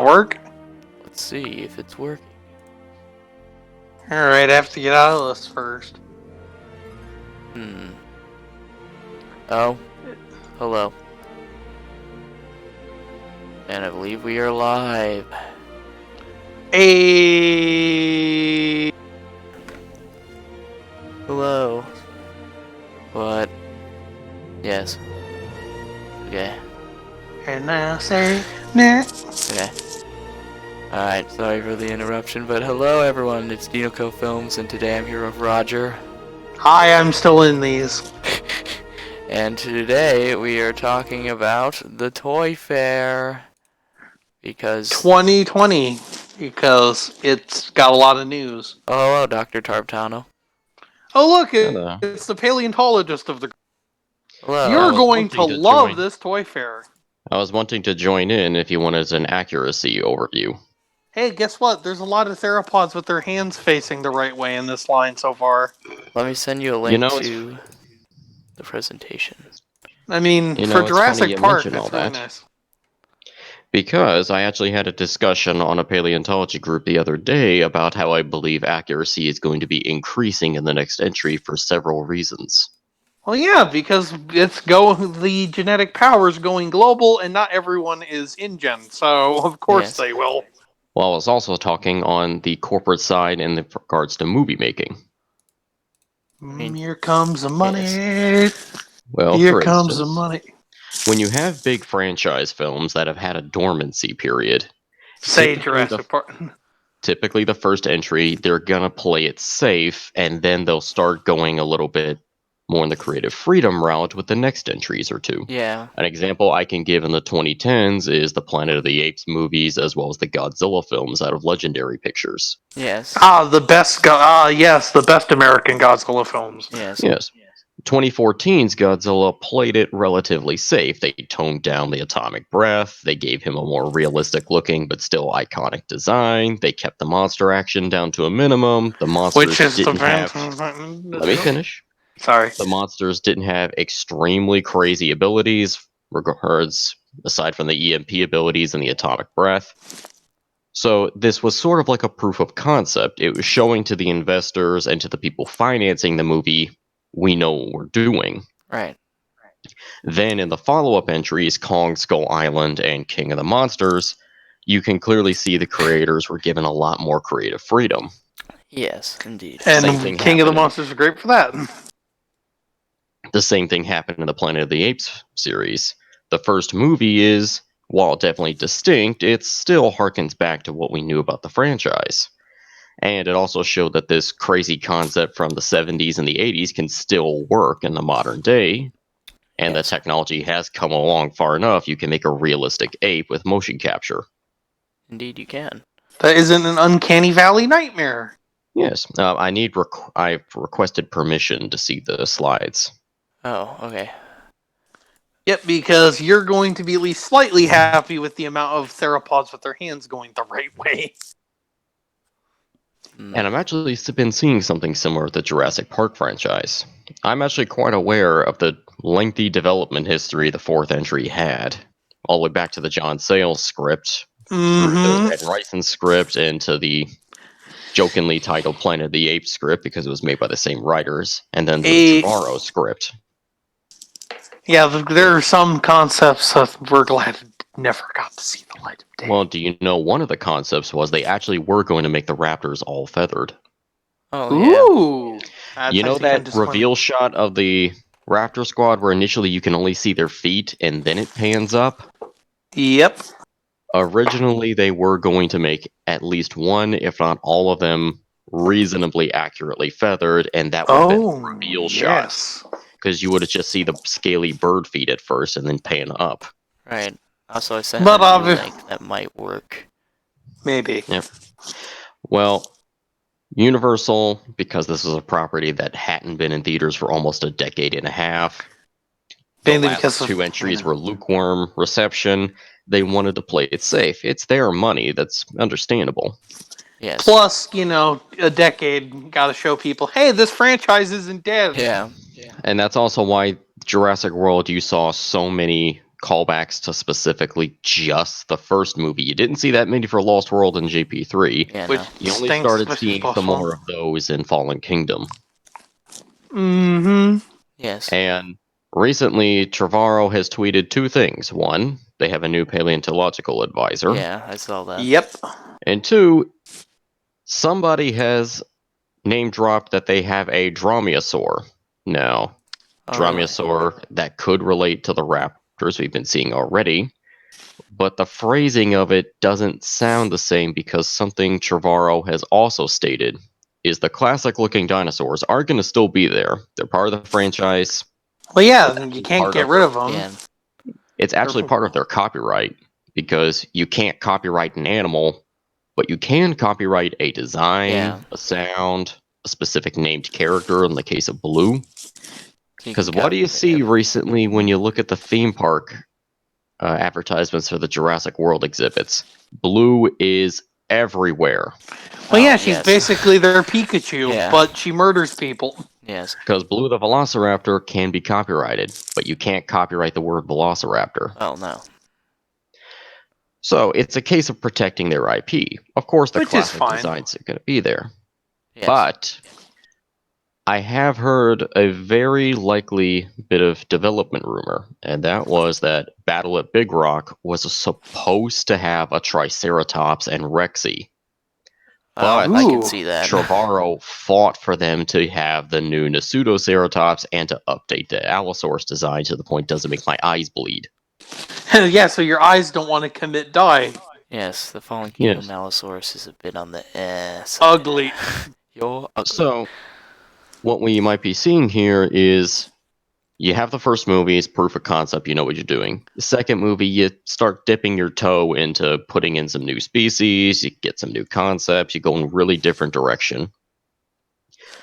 Work? Let's see if it's working. Alright, I have to get out of this first. Oh, hello. And I believe we are live. Hello. What? Yes. Okay. And now say nah. Okay. Alright, sorry for the interruption, but hello everyone, it's Dinoco Films, and today I'm here with Roger. Hi, I'm still in these. And today we are talking about the Toy Fair. Because 2020, because it's got a lot of news. Oh, hello, Dr. Tarbtano. Oh look, Hello. it's the paleontologist of the... Hello. You're going to love this toy fair. I was wanting to join in if you wanted an accuracy overview. Hey, guess what? There's a lot of theropods with their hands facing the right way in this line so far. Let me send you a link to the presentation. I mean, for Jurassic Park, all it's really nice. Because I actually had a discussion on a paleontology group the other day about how I believe accuracy is going to be increasing in the next entry for several reasons. Well, yeah, because the genetic power is going global, and not everyone is InGen, so of course they will. Well, I was also talking on the corporate side in regards to movie making. Here comes the money. Yes. Well, here comes the money. When you have big franchise films that have had a dormancy period, say Jurassic Park. Typically, the first entry, they're gonna play it safe, and then they'll start going a little bit more in the creative freedom route with the next entries or two. Yeah. An example I can give in the 2010s is the Planet of the Apes movies, as well as the Godzilla films out of Legendary Pictures. Yes. The best the best American Godzilla films. Yes. 2014's Godzilla played it relatively safe. They toned down the atomic breath, they gave him a more realistic looking but still iconic design, they kept the monster action down to a minimum, the monsters didn't have... Let me finish. Sorry. The monsters didn't have extremely crazy abilities, aside from the EMP abilities and the atomic breath. So this was sort of like a proof of concept. It was showing to the investors and to the people financing the movie, we know what we're doing. Right. Then in the follow-up entries, Kong Skull Island and King of the Monsters, you can clearly see the creators were given a lot more creative freedom. Yes, indeed. And King of the Monsters are great for that. The same thing happened in the Planet of the Apes series. The first movie is, while definitely distinct, it still harkens back to what we knew about the franchise. And it also showed that this crazy concept from the 70s and the 80s can still work in the modern day. And the technology has come along far enough, you can make a realistic ape with motion capture. Indeed you can. That isn't an Uncanny Valley nightmare. Yes, I've requested permission to see the slides. Oh, okay. Yep, because you're going to be at least slightly happy with the amount of theropods with their hands going the right way. And I've actually been seeing something similar with the Jurassic Park franchise. I'm actually quite aware of the lengthy development history the fourth entry had, all the way back to the John Sayles script, through the Ed Rison script, and to the jokingly titled Planet of the Apes script because it was made by the same writers, and then the Trevorrow script. Yeah, there are some concepts that we're glad never got to see the light of day. Well, do you know one of the concepts was they actually were going to make the Raptors all feathered? Oh, yeah. You know that reveal shot of the Raptor squad where initially you can only see their feet and then it pans up? Yep. Originally, they were going to make at least one, if not all of them, reasonably accurately feathered, and that would have been the reveal shot. Because you would have just see the scaly bird feet at first and then pan up. Right. Also, I sent a link that might work. Maybe. Yep. Well, Universal, because this was a property that hadn't been in theaters for almost a decade and a half, the last two entries were lukewarm reception. They wanted to play it safe. It's their money. That's understandable. Yes. Plus, a decade, gotta show people, hey, this franchise isn't dead. Yeah. And that's also why Jurassic World, you saw so many callbacks to specifically just the first movie. You didn't see that many for Lost World and JP3. Yeah, Which no. You only stinks, started especially seeing Lost some World. more of those in Fallen Kingdom. Mm-hmm. Yes. And recently, Trevorrow has tweeted two things. One, they have a new paleontological advisor. Yeah, I saw that. Yep. And two, somebody has name dropped that they have a dromaeosaur. Now, Oh, really? dromaeosaur that could relate to the raptors we've been seeing already, but the phrasing of it doesn't sound the same because something Trevorrow has also stated is the classic looking dinosaurs are going to still be there. They're part of the franchise. Well, yeah, It's you actually can't part get of rid their- of them. Yeah. It's actually part of their copyright because you can't copyright an animal, but you can copyright a design, Yeah. a sound, a specific named character in the case of Blue. You Because can what do you copyright see everything. recently when you look at the theme park advertisements for the Jurassic World exhibits? Blue is everywhere Well, yeah, Oh, she's yes. basically their Pikachu, Yeah. but she murders people. Yes. because Blue the Velociraptor can be copyrighted, but you can't copyright the word Velociraptor. Oh, no. So it's a case of protecting their IP. Of course, the Which is classic fine. designs are going to be there. Yes. But I have heard a very likely bit of development rumor, and that was that Battle at Big Rock was supposed to have a Triceratops and Rexy. But I can Ooh. see that. Trevorrow fought for them to have the new Pseudoceratops and to update the Allosaurus design to the point it doesn't make my eyes bleed. Yeah, so your eyes don't want to commit die. Yes, the Fallen Kingdom Yes. Allosaurus is a bit on the side. Ugly. You're ugly. So, what we might be seeing here is you have the first movie, it's proof of concept, you know what you're doing. The second movie, you start dipping your toe into putting in some new species, you get some new concepts, you go in a really different direction.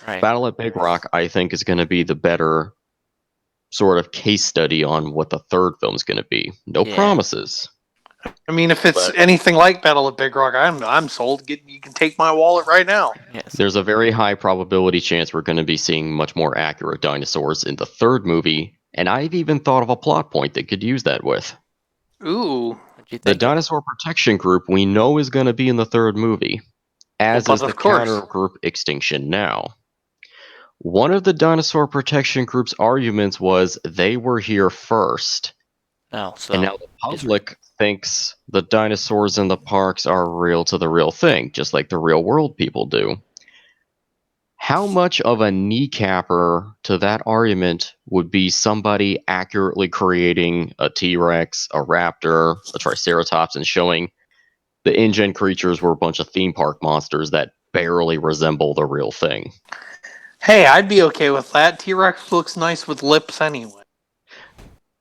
Right. Battle at Big Rock, I think, is going to be the better sort of case study on what the third film's going to be. No Yeah. promises. I mean, if it's But- anything like Battle at Big Rock, I'm sold. You can take my wallet right now. Yes. There's a very high probability chance we're going to be seeing much more accurate dinosaurs in the third movie, and I've even thought of a plot point that could use that with. Ooh. What'd you The think? Dinosaur Protection Group we know is going to be in the third movie, as Well, is but the of course. counter group Extinction Now. One of the Dinosaur Protection Group's arguments was they were here first, Oh, so and now the public thinks the dinosaurs in the parks are real to the real thing, just like the real world people do. How much of a kneecapper to that argument would be somebody accurately creating a T-Rex, a Raptor, a Triceratops, and showing the InGen creatures were a bunch of theme park monsters that barely resemble the real thing? Hey, I'd be okay with that. T-Rex looks nice with lips anyway.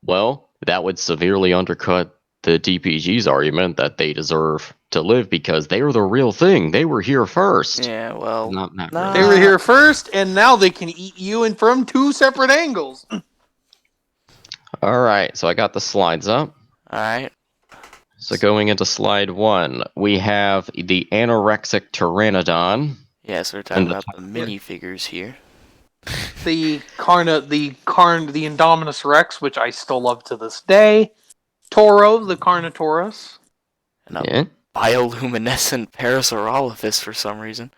Well, that would severely undercut the DPG's argument that they deserve to live because they were the real thing. They were here first. yeah, well, Not nah. They really. were here first, and now they can eat you and from two separate angles. All right, so I got the slides up. all right. So going into slide 1, we have the anorexic pteranodon. Yes, we're talking And the about the minifigures here. The Indominus Rex, which I still love to this day. Toro, the Carnotaurus. And a Yeah, bioluminescent Parasaurolophus for some reason.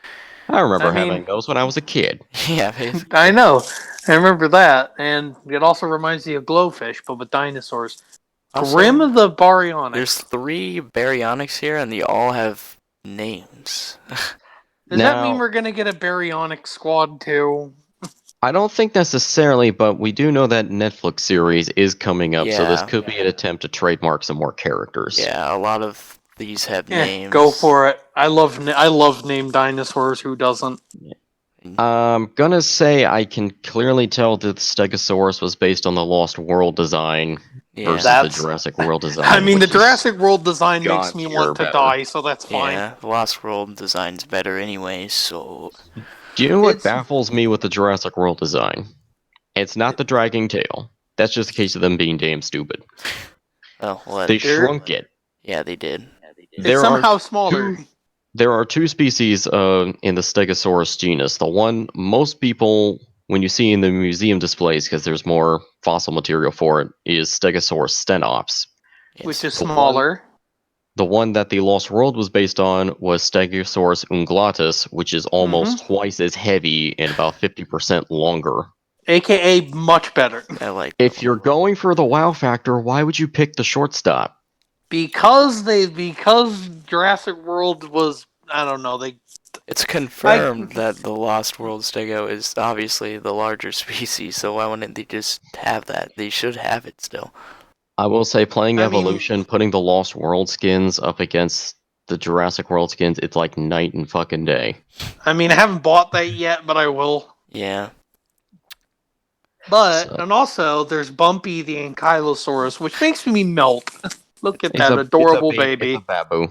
I remember I mean- having those when I was a kid. Yeah, basically. I know. I remember that. And it also reminds me of Glowfish, but with dinosaurs. Also, Grim the Baryonyx. There's 3 baryonyx here, and they all have names. Does that mean Now- we're going to get a Baryonyx squad too? I don't think necessarily, but we do know that Netflix series is coming up, so this Yeah. could be an attempt to trademark some more characters. Yeah, a lot of these have Yeah, names. go for it. I love named dinosaurs. Who doesn't? I'm gonna say I can clearly tell that the Stegosaurus was based on the Lost World design Yeah. versus That's- the Jurassic World design. I mean, the which is- Jurassic World design makes God me tier want to better. die, so that's fine. Yeah, the Lost World design's better anyway, so... Do you know what It's- baffles me with the Jurassic World design? It's not the dragging tail. That's just a case of them being damn stupid. Oh, well, They They're- shrunk it. yeah, they did. It's There somehow are smaller. There are 2 species in the Stegosaurus genus. The one most people when you see in the museum displays, because there's more fossil material for it, is Stegosaurus stenops. Which is The one- smaller. The one that the Lost World was based on was Stegosaurus ungulatus, which is almost twice as heavy and about 50% longer. AKA much better. I like. If you're going for the wow factor, why would you pick the shortstop? Because Jurassic World was, I don't know, It's confirmed that the Lost World Stego is obviously the larger species, so why wouldn't they just have that? They should have it still. I will say, playing I mean- Evolution, putting the Lost World skins up against the Jurassic World skins, it's like night and fucking day. I mean, I haven't bought that yet, but I will. Yeah. But, So- and also, there's Bumpy the Ankylosaurus, which makes me melt. Look at It's that a- adorable it's a baby. It's a babu.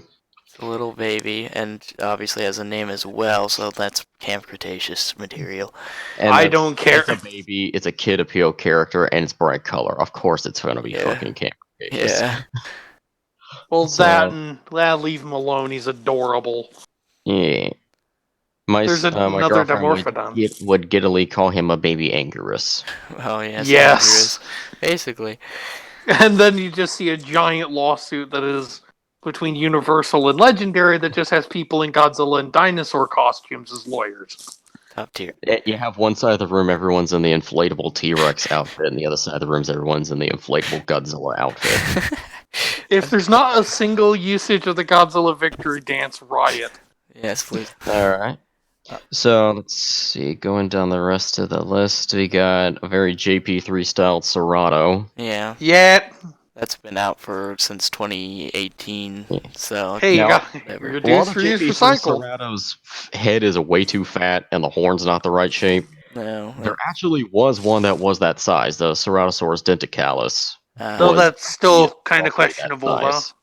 It's a little baby, and obviously has a name as well, so that's Camp Cretaceous material. And I it's- don't care. It's a baby, it's a Kid Appeal character, and it's bright color. Of course it's gonna be Yeah. fucking Camp Cretaceous. Yeah. Well, So- that leave him alone. He's adorable. Yeah. My, There's my another girlfriend Dimorphodon. would giddily call him a baby Anguirus. Oh, yes. Yes. Anguirus. Basically. And then you just see a giant lawsuit that is between Universal and Legendary that just has people in Godzilla and dinosaur costumes as lawyers. Top tier. You have one side of the room, everyone's in the inflatable T-Rex outfit, and the other side of the room, everyone's in the inflatable Godzilla outfit. If there's not a single usage of the Godzilla victory dance, riot. Yes, please. Alright. So, let's see, going down the rest of the list, we got a very JP3 styled Serato. Yeah. Yeah. That's been out since 2018, so... Hey, you Now- got Whatever. reduce, reuse, recycle. Cerato's head is way too fat, and the horn's not the right shape. No. There actually was one that was that size, the Ceratosaurus dentacalis. Though was that's still kind of roughly that questionable, though. size.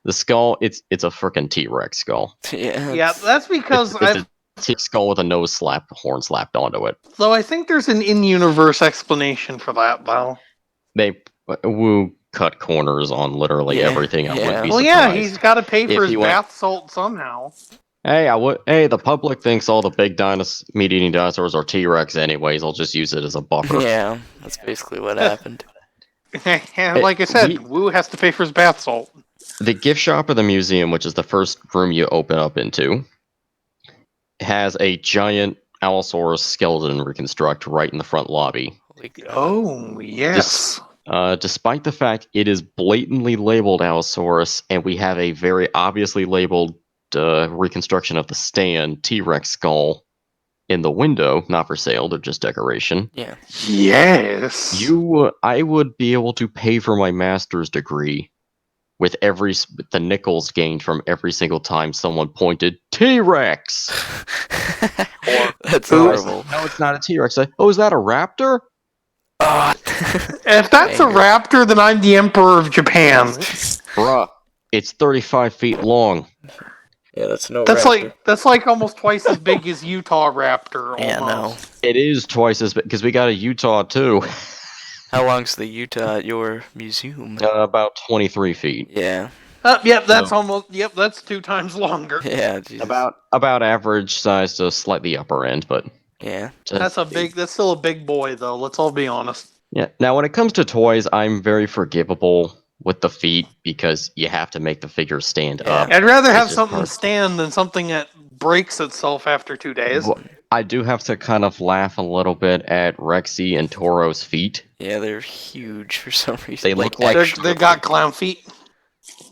The skull, it's a frickin' T-Rex skull. Yeah. Yeah, that's because It's a T-Rex skull with a nose slapped, horn slapped onto it. though I think there's an in-universe explanation for that, though. They cut corners on literally Yeah, everything. I yeah. wouldn't be Well, surprised. yeah, he's got to pay for If his you went- bath salt somehow. Hey, the public thinks all the big meat-eating dinosaurs are T-Rex anyways. I'll just use it as a buffer. Yeah, that's basically what happened. And like I said, we- Wu has to pay for his bath salt. The gift shop of the museum, which is the first room you open up into, has a giant Allosaurus skeleton reconstruct right in the front lobby. Holy God. Oh, yes. Despite the fact it is blatantly labeled Allosaurus, and we have a very obviously labeled reconstruction of the stand T-Rex skull in the window, not for sale, they're just decoration. Yeah. Yes. I would be able to pay for my master's degree with the nickels gained from every single time someone pointed T-Rex. That's Ooh. horrible. No, it's not a T-Rex. Oh, is that a raptor? Ah. If that's a Anger. raptor, then I'm the emperor of Japan. Bruh, it's 35 feet long. Yeah, that's no That's like almost twice as big as Utah raptor. Yeah, no. Almost. It is twice as big, because we got a Utah too. How long's the Utah at your museum? About 23 feet. Yeah. Yep, that's No. almost. Yep, that's 2 times longer. Yeah, Jesus. About average size to slightly upper end, but Yeah. That's still a big boy, though. Let's all be honest. yeah. Now, when it comes to toys, I'm very forgivable with the feet because you have to make the figure stand Yeah. up. I'd rather have It's just something hard. stand than something that breaks itself after 2 days. Well, I do have to kind of laugh a little bit at Rexy and Toro's feet. Yeah, they're huge for some reason. They look like They got clown feet.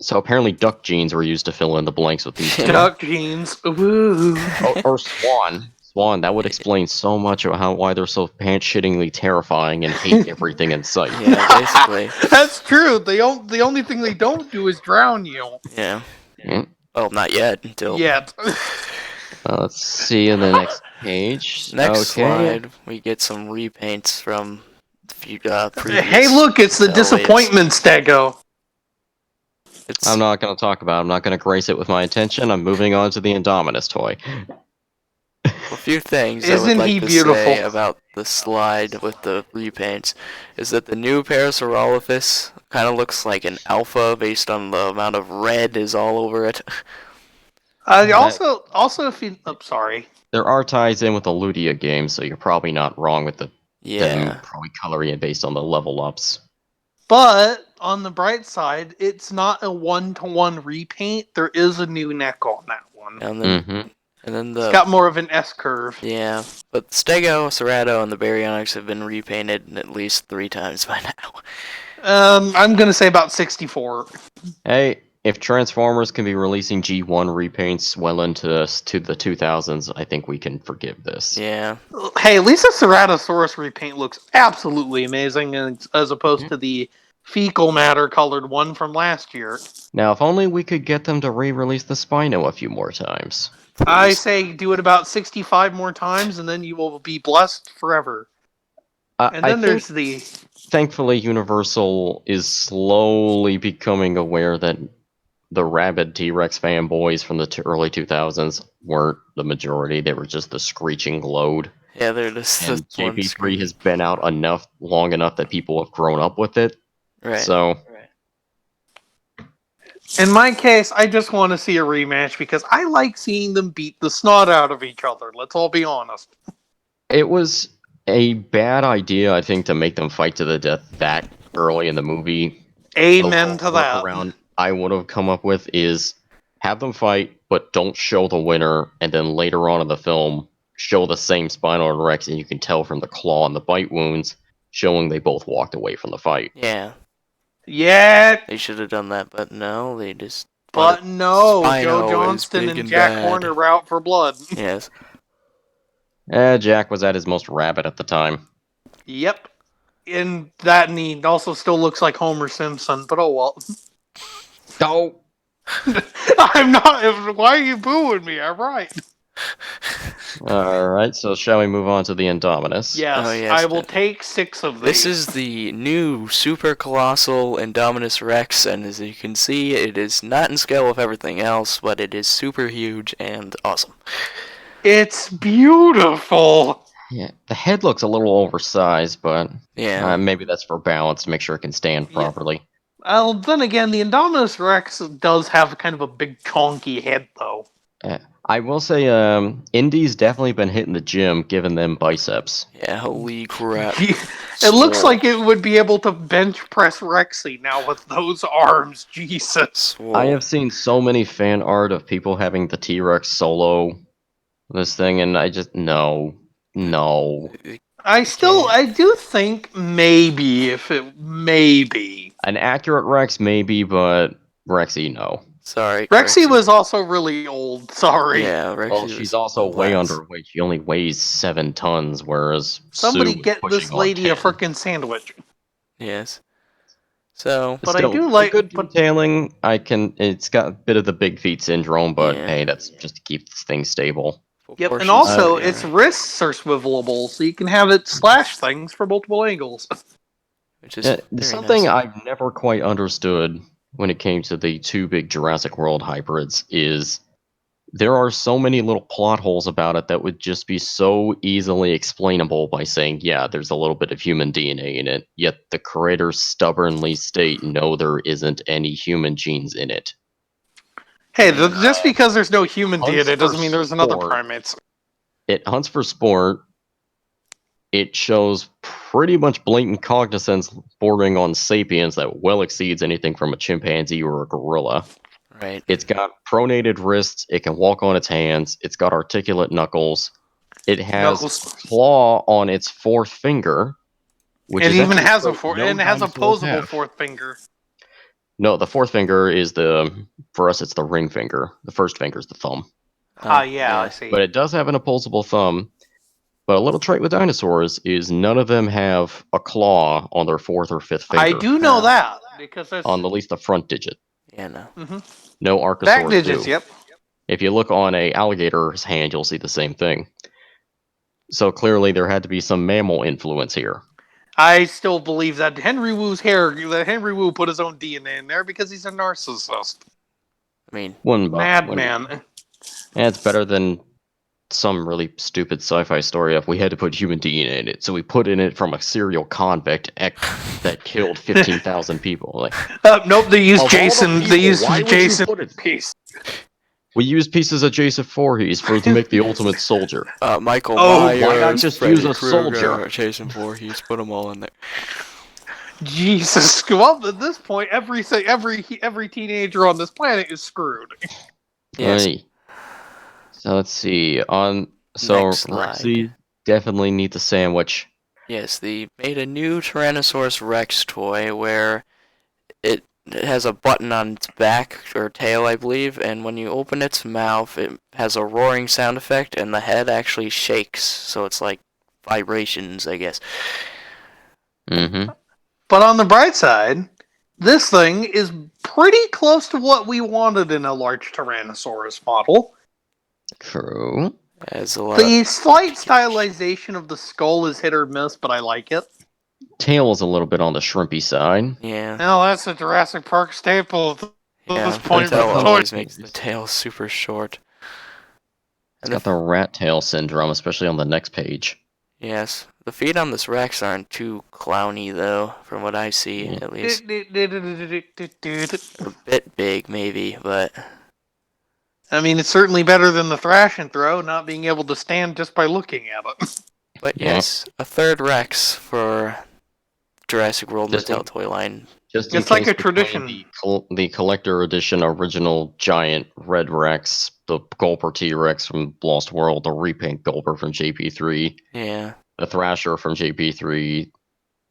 So apparently duck jeans were used to fill in the blanks with these. Yeah. Duck jeans. Woo. or swan. Swan, that would explain so much of why they're so pants-shittingly terrifying and hate everything in sight. Yeah, basically. That's true. The only thing they don't do is drown you. Yeah. Mm. Well, not yet. Until Yet. Let's see in the next page. next slide, we get some repaints from previous. Hey, look, it's the waves. disappointment stego. It's, I'm not going to talk about it. I'm not going to grace it with my attention. I'm moving on to the Indominus toy. a few things I Isn't would like he to beautiful? say about the slide with the repaints is that the new Parasaurolophus kind of looks like an alpha based on the amount of red is all over it. Also, if you, I'm sorry. There are ties in with the Ludia game, so you're probably not wrong with them Yeah. probably coloring it based on the level ups. But on the bright side, it's not a 1-to-1 repaint. There is a new neck on that one. And then Mm-hmm. and then It's the got more of an S curve. yeah, but Stego, Cerato, and the Baryonyx have been repainted at least 3 times by now. I'm gonna say about 64. Hey, if Transformers can be releasing G1 repaints well into the 2000s, I think we can forgive this. Yeah. Hey, at least the Ceratosaurus repaint looks absolutely amazing, as opposed to the fecal matter colored one from last year. Now, if only we could get them to re-release the Spino a few more times. I Please. say do it about 65 more times, and then you will be blessed forever. And then there's the... Thankfully, Universal is slowly becoming aware that the rabid T-Rex fanboys from the early 2000s weren't the majority. They were just the screeching load. Yeah, they're just And the one JP3 screen. has been out long enough that people have grown up with it. Right. So, In my case, I just want to see a rematch because I like seeing them beat the snot out of each other. Let's all be honest. it was a bad idea, I think, to make them fight to the death that early in the movie. Amen to The that. workaround I would have come up with is have them fight, but don't show the winner, and then later on in the film, show the same Spinal Rex, and you can tell from the claw and the bite wounds, showing they both walked away from the fight. Yeah. Yeah, They should have done that, but no, they just. but no, Spino Joe is Johnston big and and Jack bad. Horner were out for blood. Yes. Jack was at his most rabid at the time. Yep. And that, and he also still looks like Homer Simpson, but oh well. Oh! I'm not. Why are you booing me? I'm right. Alright, so shall we move on to the Indominus? Yes, Oh, yes, I will but- take 6 of these. This is the new super colossal Indominus Rex, and as you can see, it is not in scale with everything else, but it is super huge and awesome. It's beautiful. Yeah, the head looks a little oversized, but Yeah. maybe that's for balance to make sure it can stand Yeah. properly. Well, then again, the Indominus Rex does have kind of a big chonky head, though. I will say, Indy's definitely been hitting the gym, giving them biceps. Yeah, holy crap. It looks like it would be able to bench press Rexy now with those arms. Jesus. Swole. I have seen so many fan art of people having the T-Rex solo this thing, and I just no. I do think maybe An accurate Rex, maybe, but Rexy, no. Sorry. Rexy was also really old. Sorry. Yeah, Rexy Well, was she's also way less. underweight. She only weighs 7 tons, whereas Somebody Sue is get pushing this on lady a 10. frickin' sandwich. Yes. So, But Still, I do like. good But detailing. It's got a bit of the big feet syndrome, but Yeah. hey, that's just to keep this thing stable. yep, and proportions also should be its alright, wrists are swivelable, so you can have it slash things for multiple angles. which is very Something nice. I've never quite understood when it came to the 2 big Jurassic World hybrids is there are so many little plot holes about it that would just be so easily explainable by saying, yeah, there's a little bit of human DNA in it, yet the creators stubbornly state, no, there isn't any human genes in it. Hey, just because there's no human Hunts DNA doesn't for mean there's another sport. primates. It hunts for sport. It shows pretty much blatant cognizance bordering on sapience that well exceeds anything from a chimpanzee or a gorilla. Right. It's got pronated wrists. It can walk on its hands. It's got articulate knuckles. It has Knuckles. claw on its 4th finger, which It is even actually has a something no and it has dinosaurs opposable have. 4th finger. No, the 4th finger is for us, it's the ring finger. The 1st finger is the thumb. Yeah, I see. But it does have an opposable thumb. But a little trait with dinosaurs is none of them have a claw on their 4th or 5th finger. I do know that because there's On at least the front digit. Yeah, no. No Archosaurs back digits. do. Yep. If you look on a alligator's hand, you'll see the same thing. So clearly there had to be some mammal influence here. I still believe that Henry Wu's that Henry Wu put his own DNA in there because he's a narcissist. I mean, Madman. And it's better than some really stupid sci-fi story of we had to put human DNA in it, so we put in it from a serial convict that killed 15,000 people. Like, Nope, they used of all the Jason. people, They used why would you Jason. put it- Peace. We used pieces of Jason Voorhees to make the ultimate soldier. Michael Oh, Myers, why not just Freddy use a Krueger, soldier? Jason Voorhees, put them all in there. Jesus. Well, at this point, every teenager on this planet is screwed. Yes. Right. So let's see. Next slide. Rexy definitely needs a sandwich. Yes, they made a new Tyrannosaurus Rex toy where it has a button on its back or tail, I believe, and when you open its mouth, it has a roaring sound effect, and the head actually shakes, so it's like vibrations, I guess. Mm-hmm. But on the bright side, this thing is pretty close to what we wanted in a large Tyrannosaurus model. True. Has a lot. The slight stylization of the skull is hit or miss, but I like it. Tail is a little bit on the shrimpy side. Yeah. Now that's a Jurassic Park staple at Yeah, this point. Mattel but- always makes the tail super short. It's And got the rat tail syndrome, especially on the next page. Yes, the feet on this Rex aren't too clowny though, from what I see, Yeah. at least. A bit big, maybe, but I mean, it's certainly better than the thrash and throw, not being able to stand just by looking at it. Yeah. yes, a third Rex for Jurassic World Just Mattel in- toy line. Just in It's like case a we're playing tradition. The collector edition original giant red Rex, the Gulper T-Rex from Lost World, the repaint Gulper from JP3, Yeah, the Thrasher from JP3,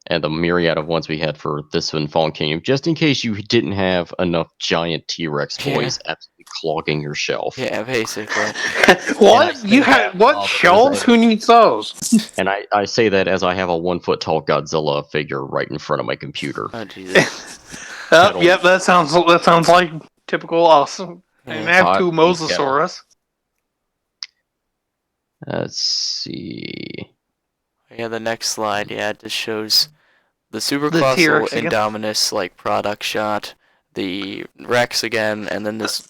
and the myriad of ones we had for this one, Fallen Kingdom, just in case you didn't have enough giant T-Rex toys absolutely clogging your shelf. yeah, basically. What? say You that had what while shelves? Who needs those? And I say that as I have a 1 foot tall Godzilla figure right in front of my computer. Oh Jesus. Yep, that sounds like typical awesome. And I Yeah. have two Hot Mosasaurus. Let's see. Yeah, the next slide, yeah, it just shows the Super The Colossal T-Rex again. Indominus like product shot, the Rex again, and then this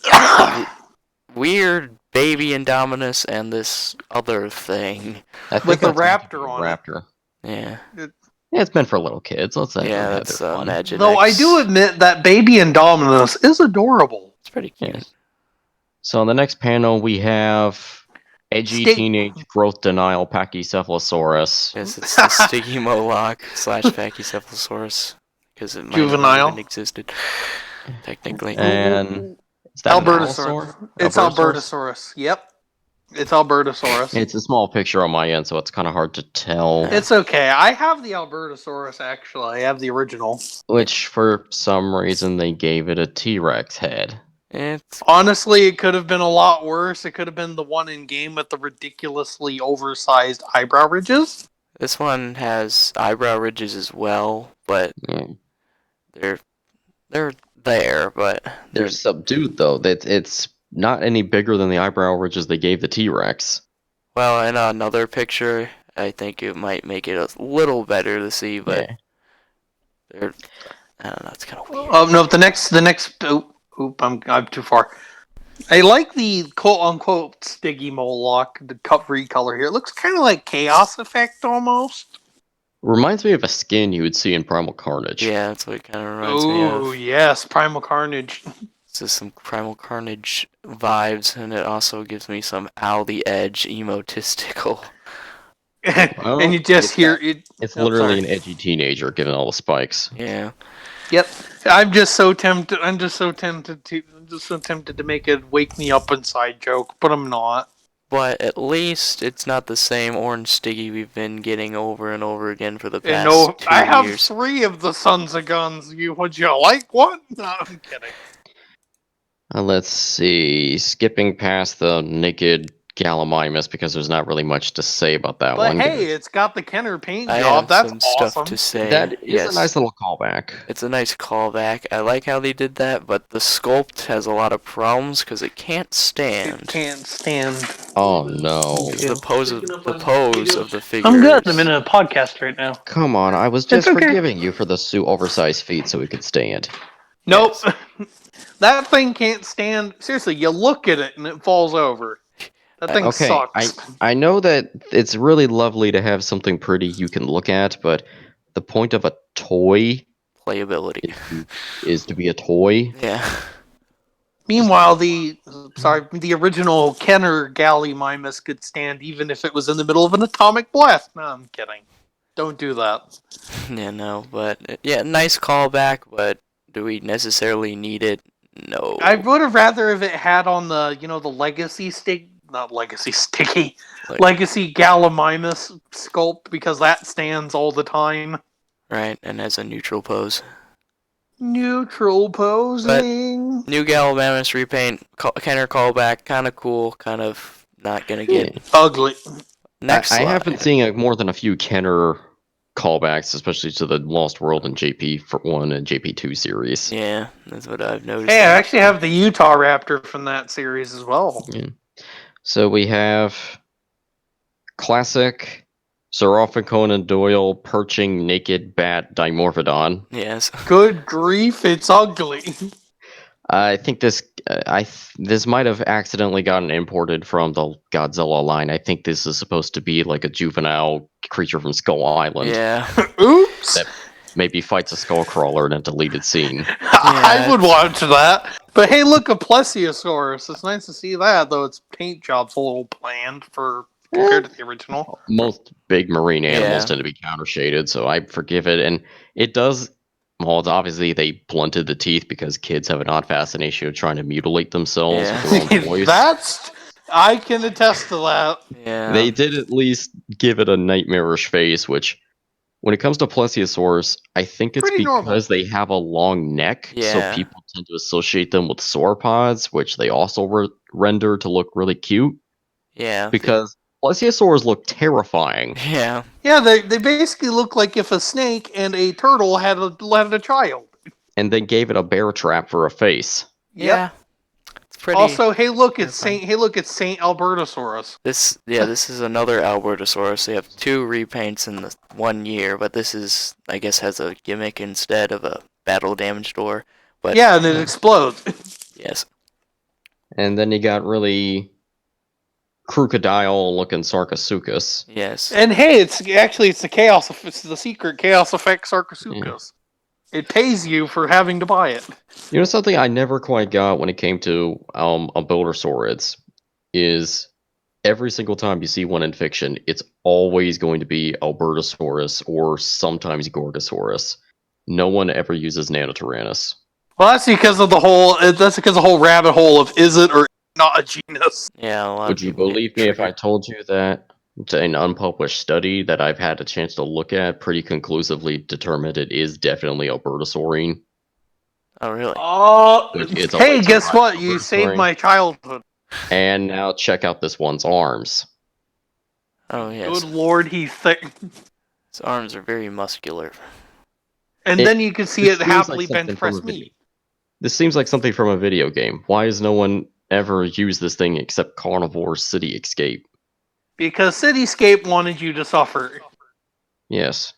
weird baby Indominus and this other thing. I think With the that's meant to raptor be a on it. Raptor. Yeah. Yeah, it's meant for little kids. Let's let them Yeah, have that's their fun. Imagine Though I X. do admit that baby Indominus is adorable. It's pretty cute. Yes. So on the next panel we have edgy Stick- teenage growth denial Pachycephalosaurus. Yes, it's the Sticky Moloch / Pachycephalosaurus. Because it might have Juvenile. not even existed, technically. And is that an Albertosaurus. allosaur? It's Albertosaurus. Yep. It's Albertosaurus. It's a small picture on my end, so it's kind of hard to tell. It's okay. I have the Albertosaurus, actually. I have the original. Which, for some reason, they gave it a T-Rex head. It's Honestly, it could have been a lot worse. It could have been the one in game with the ridiculously oversized eyebrow ridges. This one has eyebrow ridges as well, but Yeah. they're there, but They're subdued, though. It's not any bigger than the eyebrow ridges they gave the T-Rex. well, in another picture, I think it might make it a little better to see, but Yeah. they're I don't know, it's kind of weird. Oh no! The next. I'm too far. I like the quote-unquote Stiggy Moloch, the recolor here. It looks kind of like Chaos Effect almost. Reminds me of a skin you would see in Primal Carnage. Yeah, that's what it kind of reminds me Oh of. yes, Primal Carnage. It's just some Primal Carnage vibes, and it also gives me some Al the Edge emotistical. Well, And you just it's hear that- it. It's Oh, literally sorry. an edgy teenager given all the spikes. Yeah. Yep. I'm just so tempted to make a wake me up inside joke, but I'm not. But at least it's not the same orange Stiggy we've been getting over and over again for the And past no, 2 I have years. 3 of the Sons of Guns. Would you like one? No, I'm kidding. Let's see. Skipping past the naked Gallimimus because there's not really much to say about that But one. hey, it's got the Kenner paint I job. have That's some awesome. stuff to say. That is yes. a nice little callback. It's a nice callback. I like how they did that, but the sculpt has a lot of problems because it can't stand. It can't stand. Oh no. The pose of the figure. I'm good. I'm in a podcast right now. Come on, I was just okay. forgiving you for the oversized feet so we could stand. Nope. That thing can't stand. Seriously, you look at it and it falls over. That thing Okay, sucks. I know that it's really lovely to have something pretty you can look at, but the point of a toy Playability. is to be a toy. Yeah. Meanwhile, the original Kenner Gallimimus could stand even if it was in the middle of an atomic blast. No, I'm kidding. Don't do that. Yeah, no, but yeah, nice callback, but do we necessarily need it? No. I would have rather if it had on the the legacy not legacy sticky, legacy Gallimimus sculpt because that stands all the time. Right, and as a neutral pose. Neutral posing. New Gallimimus repaint, Kenner callback, kind of cool, kind of not gonna get ugly. Next I slide. have been seeing more than a few Kenner callbacks, especially to the Lost World and JP1 and JP2 series. Yeah, that's what I've noticed. Hey, I actually have the Utah Raptor from that series as well. Yeah. So we have classic Sir Arthur Conan Doyle perching naked bat Dimorphodon. Yes. Good grief, it's ugly. I think this might have accidentally gotten imported from the Godzilla line. I think this is supposed to be like a juvenile creature from Skull Island. Yeah. Oops. That maybe fights a skullcrawler in a deleted scene. I would watch that. But hey, look, a Plesiosaurus. It's nice to see that, though its paint job's a little bland compared to the original. Most big marine animals tend to be counter shaded, so I forgive it. And it does. Well, it's obviously they blunted the teeth because kids have an odd fascination of trying to mutilate themselves with their own voice. I can attest to that. Yeah. They did at least give it a nightmarish face, which, when it comes to Plesiosaurus, I think it's Pretty because normal. they have a long neck, Yeah. so people tend to associate them with sauropods, which they also render to look really cute. Yeah. Because Plesiosaurs look terrifying. Yeah. Yeah, they basically look like if a snake and a turtle had a child. And then gave it a bear trap for a face. Yep. Yeah. It's pretty. Also, hey look, it's Saint Albertosaurus. This is another Albertosaurus. They have 2 repaints in the 1 year, but this is, I guess, has a gimmick instead of a battle damage door. But yeah, and it explodes. Yes. And then you got really crocodile-looking Sarcosuchus. Yes. And hey, it's the secret chaos effect Sarcosuchus. Yeah. It pays you for having to buy it. You know something I never quite got when it came to Albertosaurids is every single time you see one in fiction, it's always going to be Albertosaurus or sometimes Gorgosaurus. No one ever uses Nanotyrannus. Well, that's because of the whole rabbit hole of is it or not a genus. Yeah. Would you believe me if I told you that an unpublished study that I've had a chance to look at pretty conclusively determined it is definitely Albertosaurine? Oh, really? Hey, guess what? You saved my childhood. And now check out this one's arms. Oh, yes. Good lord, he's thick. His arms are very muscular. And then you can see it happily bench press meat. This seems like something from a video game. Why has no one ever used this thing except Carnivore City Escape? Because Cityscape wanted you to suffer. Yes.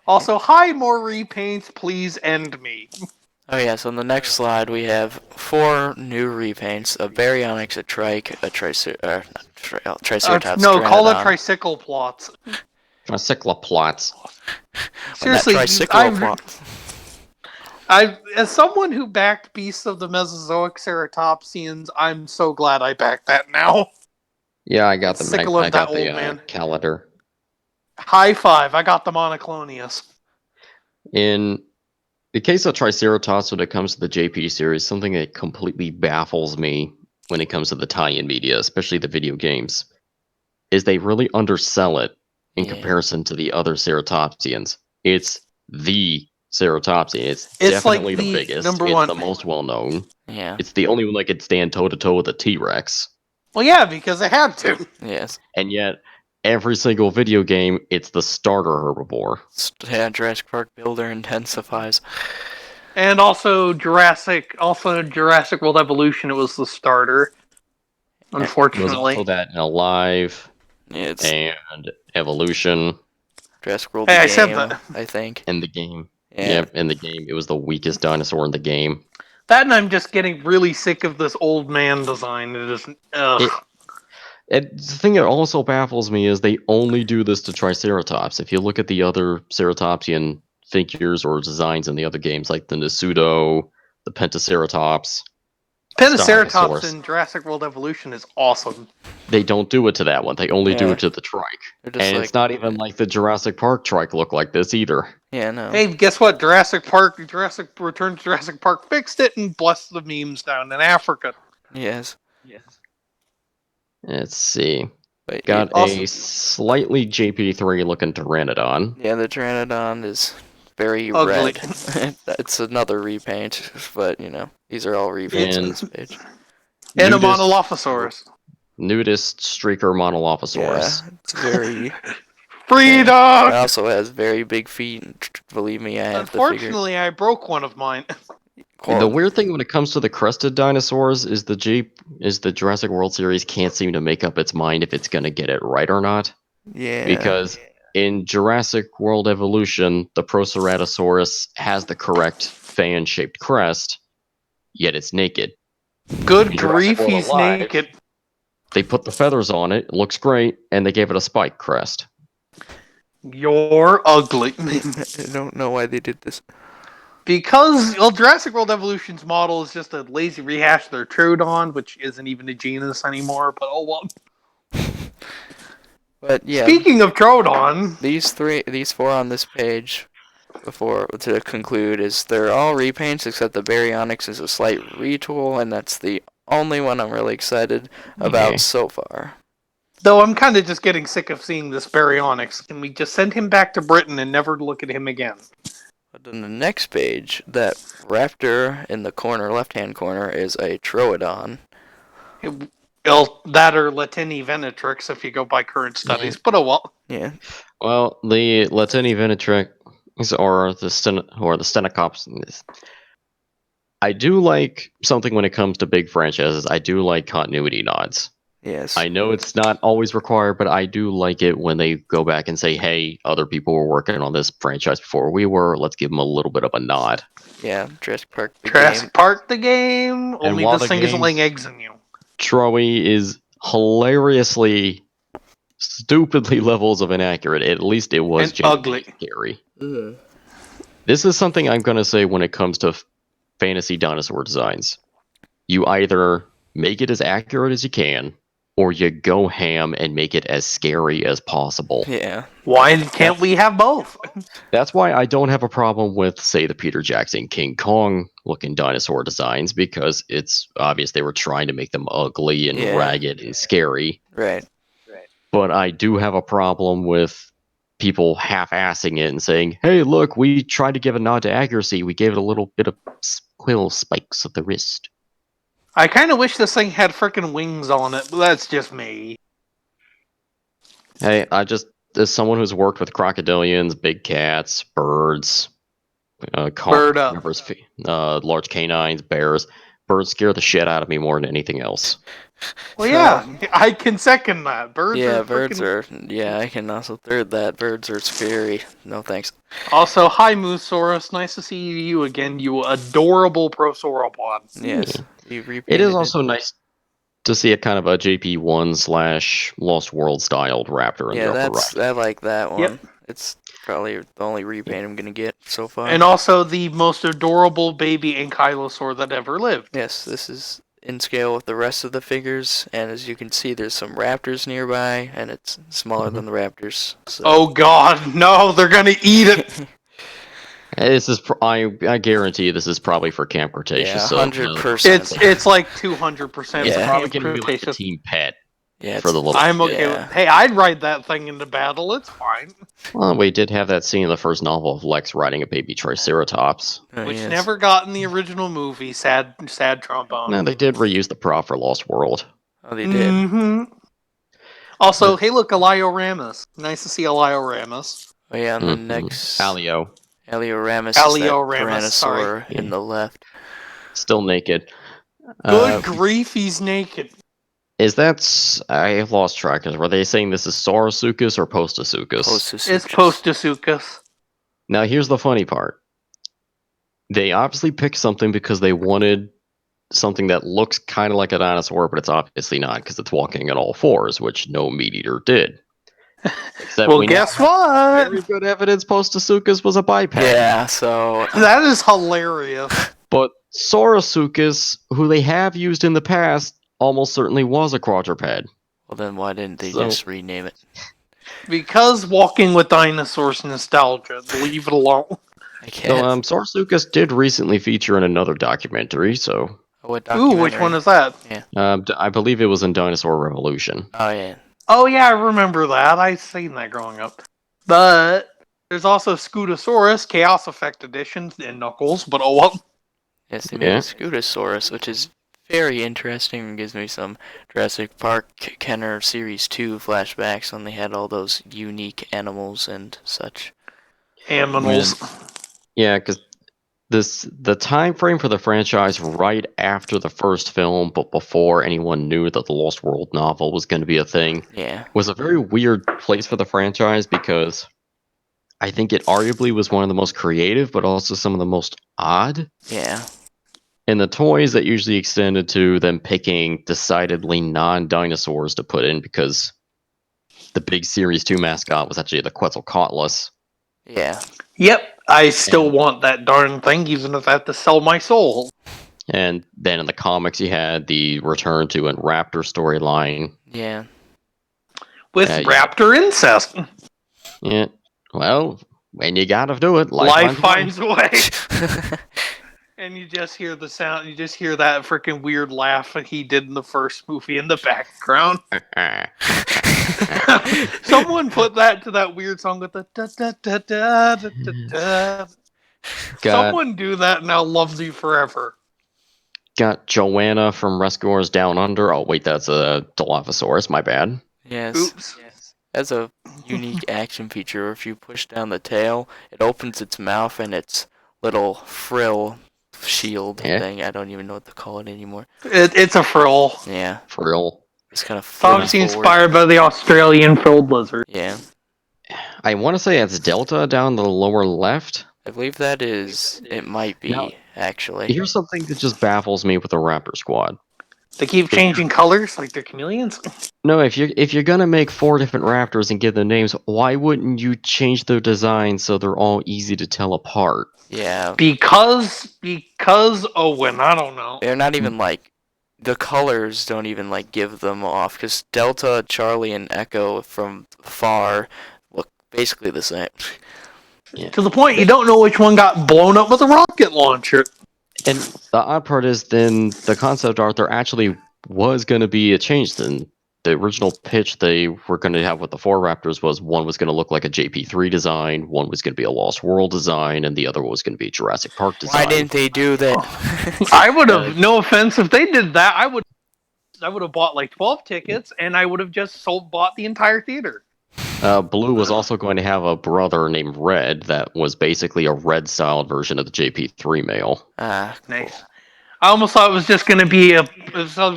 Also, hi, more repaints, please end me. Oh yeah, so on the next slide we have 4 new repaints, a Baryonyx, a Trike, a Triceratops. No, call it Tricycloplots. Tricycloplots. Seriously, as someone who backed Beasts of the Mesozoic Ceratopsians, I'm so glad I backed that now. Yeah, I got the old man. Calendar. High five, I got the Monoclonius. In the case of Triceratops, when it comes to the JP series, something that completely baffles me when it comes to the tie-in media, especially the video games, is they really undersell it in comparison to the other Ceratopsians. It's the Ceratopsian. It's definitely like the biggest. Number it's one. the most well-known. Yeah. It's the only one that could stand toe-to-toe with a T-Rex. Well, yeah, because it had to. Yes. And yet, every single video game, it's the starter herbivore. Yeah, Jurassic Park Builder intensifies. And also Jurassic World Evolution, it was the starter. Unfortunately. It was also that in Alive and Evolution. Jurassic World I said that. I think. In the game. Yeah. Yep, in the game. It was the weakest dinosaur in the game. That and I'm just getting really sick of this old man design. It just, the thing that also baffles me is they only do this to Triceratops. If you look at the other Ceratopsian figures or designs in the other games, like the Nasudo, the Pentaceratops, Pentaceratops Dinosaurs. in Jurassic World Evolution is awesome. They don't do it to that one. They only do Yeah. it to the trike. They're just And like, it's not even like the Jurassic Park trike look like this either. yeah, no. Hey, guess what? Return to Jurassic Park fixed it and blessed the memes down in Africa. Yes. Let's see. But Got Also- a slightly JP3 looking Pteranodon. yeah, the Pteranodon is very Ugly. red. It's another repaint, but these are all repaints on And- this page. And a Nudist- Monolophosaurus. Nudist streaker Monolophosaurus. Yeah, it's very. Freedom! It also has very big feet. Believe me, I have the figure. Unfortunately, I broke one of mine. The weird thing when it comes to the crested dinosaurs is the Jurassic World series can't seem to make up its mind if it's going to get it right or not. Yeah. Because in Jurassic World Evolution, the Proceratosaurus has the correct fan-shaped crest, yet it's naked. Good In grief, Jurassic World he's Alive, naked. They put the feathers on it, it looks great, and they gave it a spike crest. You're ugly. I don't know why they did this. Because, well, Jurassic World Evolution's model is just a lazy rehash of their Troodon, which isn't even a genus anymore, but oh well. But yeah, Speaking of Troodon, these four on this page, before to conclude, is they're all repaints except the Baryonyx is a slight retool, and that's the only one I'm really excited about Okay. so far. though I'm kind of just getting sick of seeing this Baryonyx. Can we just send him back to Britain and never look at him again? But on the next page, that Raptor in the corner, left-hand corner, is a Troodon. Well, that or Latini Venatrix if you go by current studies, but oh well. Yeah. Well, the Latini Venatrix or the Stenocops. I do like something when it comes to big franchises. I do like continuity nods. Yes. I know it's not always required, but I do like it when they go back and say, hey, other people were working on this franchise before we were. Let's give them a little bit of a nod. Yeah, Jurassic Park. The Jurassic game. Park the game, only while this the thing isn't game's- laying eggs in you. Troy is hilariously, stupidly levels of inaccurate. At least it was And ugly. scary. Ugh. This is something I'm going to say when it comes to fantasy dinosaur designs. You either make it as accurate as you can, or you go ham and make it as scary as possible. Yeah. Why can't we have both? That's why I don't have a problem with, say, the Peter Jackson King Kong looking dinosaur designs, because it's obvious they were trying to make them ugly and Yeah. ragged and scary. Right. But I do have a problem with people half-assing it and saying, hey, look, we tried to give a nod to accuracy. We gave it a little bit of quill spikes at the wrist. I kind of wish this thing had frickin' wings on it, but that's just me. Hey, as someone who's worked with crocodilians, big cats, birds, Bird up. large canines, bears, birds scare the shit out of me more than anything else. Well, yeah, I can second that. Birds Yeah, are birds frickin'... are. Yeah, I can also third that. Birds are scary. No thanks. Also, hi, Moosaurus. Nice to see you again, you adorable prosauropod. Yes. You It repainted is also nice to see a kind of a JP1 / Lost World styled raptor in Yeah, the upper right. I like that one. Yep. It's probably the only repaint I'm gonna get so far. And also the most adorable baby ankylosaur that ever lived. Yes, this is in scale with the rest of the figures, and as you can see, there's some raptors nearby, and it's smaller than the raptors. So. Oh god, no, they're gonna eat it! This is, I guarantee this is probably for Camp Cretaceous. Yeah, so, 100%. It's like 200% Yeah. probably going to be like the Cretaceous. team pet Yeah, for the little. I'm okay Yeah. with... Hey, I'd ride that thing into battle, it's fine. Well, we did have that scene in the first novel of Lex riding a baby Triceratops. Which yes. never got in the original movie, sad trombone. No, they did reuse the prop for Lost World. Oh, they did. hmm Also, hey look, Alioramus. Nice to see Alioramus. Oh yeah, and the Mhm. next Alio, Alioramus is Alioramus, that sorry. Tyrannosaur in the left. still naked. Good grief, he's naked. Is that... I lost track. Were they saying this is Saurosuchus or Postosuchus? It's Postasuchus. Now, here's the funny part. They obviously picked something because they wanted something that looks kind of like a dinosaur, but it's obviously not because it's walking on all fours, which no meat eater did. Except Well, we guess now have what? very good evidence Postosuchus was a biped. Yeah, so That is hilarious. But Saurosuchus, who they have used in the past, almost certainly was a quadruped. Well, then why didn't they So- just rename it? Because Walking with Dinosaurs nostalgia. Leave it alone. I So, guess. Saurosuchus did recently feature in another documentary, so Oh, what Ooh, documentary? which one is that? I believe it was in Dinosaur Revolution. Oh, yeah. Oh yeah, I remember that. I seen that growing up. But there's also Scutosaurus, Chaos Effect Edition, and Knuckles. But oh well. Yes, they made Yeah. a Scutosaurus, which is very interesting and gives me some Jurassic Park Kenner Series 2 flashbacks when they had all those unique animals and such. Aminals. Yeah, because the time frame for the franchise right after the first film, but before anyone knew that the Lost World novel was going to be a thing, Yeah. was a very weird place for the franchise because I think it arguably was one of the most creative, but also some of the most odd. Yeah. And the toys that usually extended to them picking decidedly non-dinosaurs to put in because the big Series 2 mascot was actually the Quetzalcoatlus. Yeah. Yep, I still And- want that darn thing, even if I have to sell my soul. And then in the comics, you had the return to a Raptor storyline. Yeah. With Yeah. Raptor incest. Yeah. Well, when you gotta do it, Life finds finds a way. And you just hear the sound, you just hear that freaking weird laugh that he did in the first movie in the background. one. Someone put that to that weird song with the da da da da da da da. Someone do that and I'll love thee forever. Got Joanna from Rescuers Down Under. Oh, wait, that's a Dilophosaurus. My bad. Yes. Oops. That's a unique action feature. If you push down the tail, it opens its mouth and its little frill shield thing. I don't even know what to call it anymore. It's a frill. Yeah. Frill. It's kind of It's obviously forward. inspired by the Australian frilled lizard. Yeah. I want to say it's Delta down the lower left. I believe that is. It might be, Now, actually. Here's something that just baffles me with the Raptor Squad. They keep changing colors like they're chameleons. No, if you're gonna make 4 different Raptors and give them names, why wouldn't you change their design so they're all easy to tell apart? Yeah. Because Owen, I don't know. They're not even like. The colors don't even like give them off. Because Delta, Charlie, and Echo from far look basically the same. To the point you don't know which one got blown up with a rocket launcher. And the odd part is, then the concept art there actually was going to be a change. Then the original pitch they were going to have with the 4 Raptors was one was going to look like a JP3 design, one was going to be a Lost World design, and the other was going to be Jurassic Park design. Why didn't they do that? I would have, no offense, if they did that, I would have bought like 12 tickets and I would have just bought the entire theater. Blue was also going to have a brother named Red that was basically a red-styled version of the JP3 male. Ah, Nice. I almost thought it was just going to be a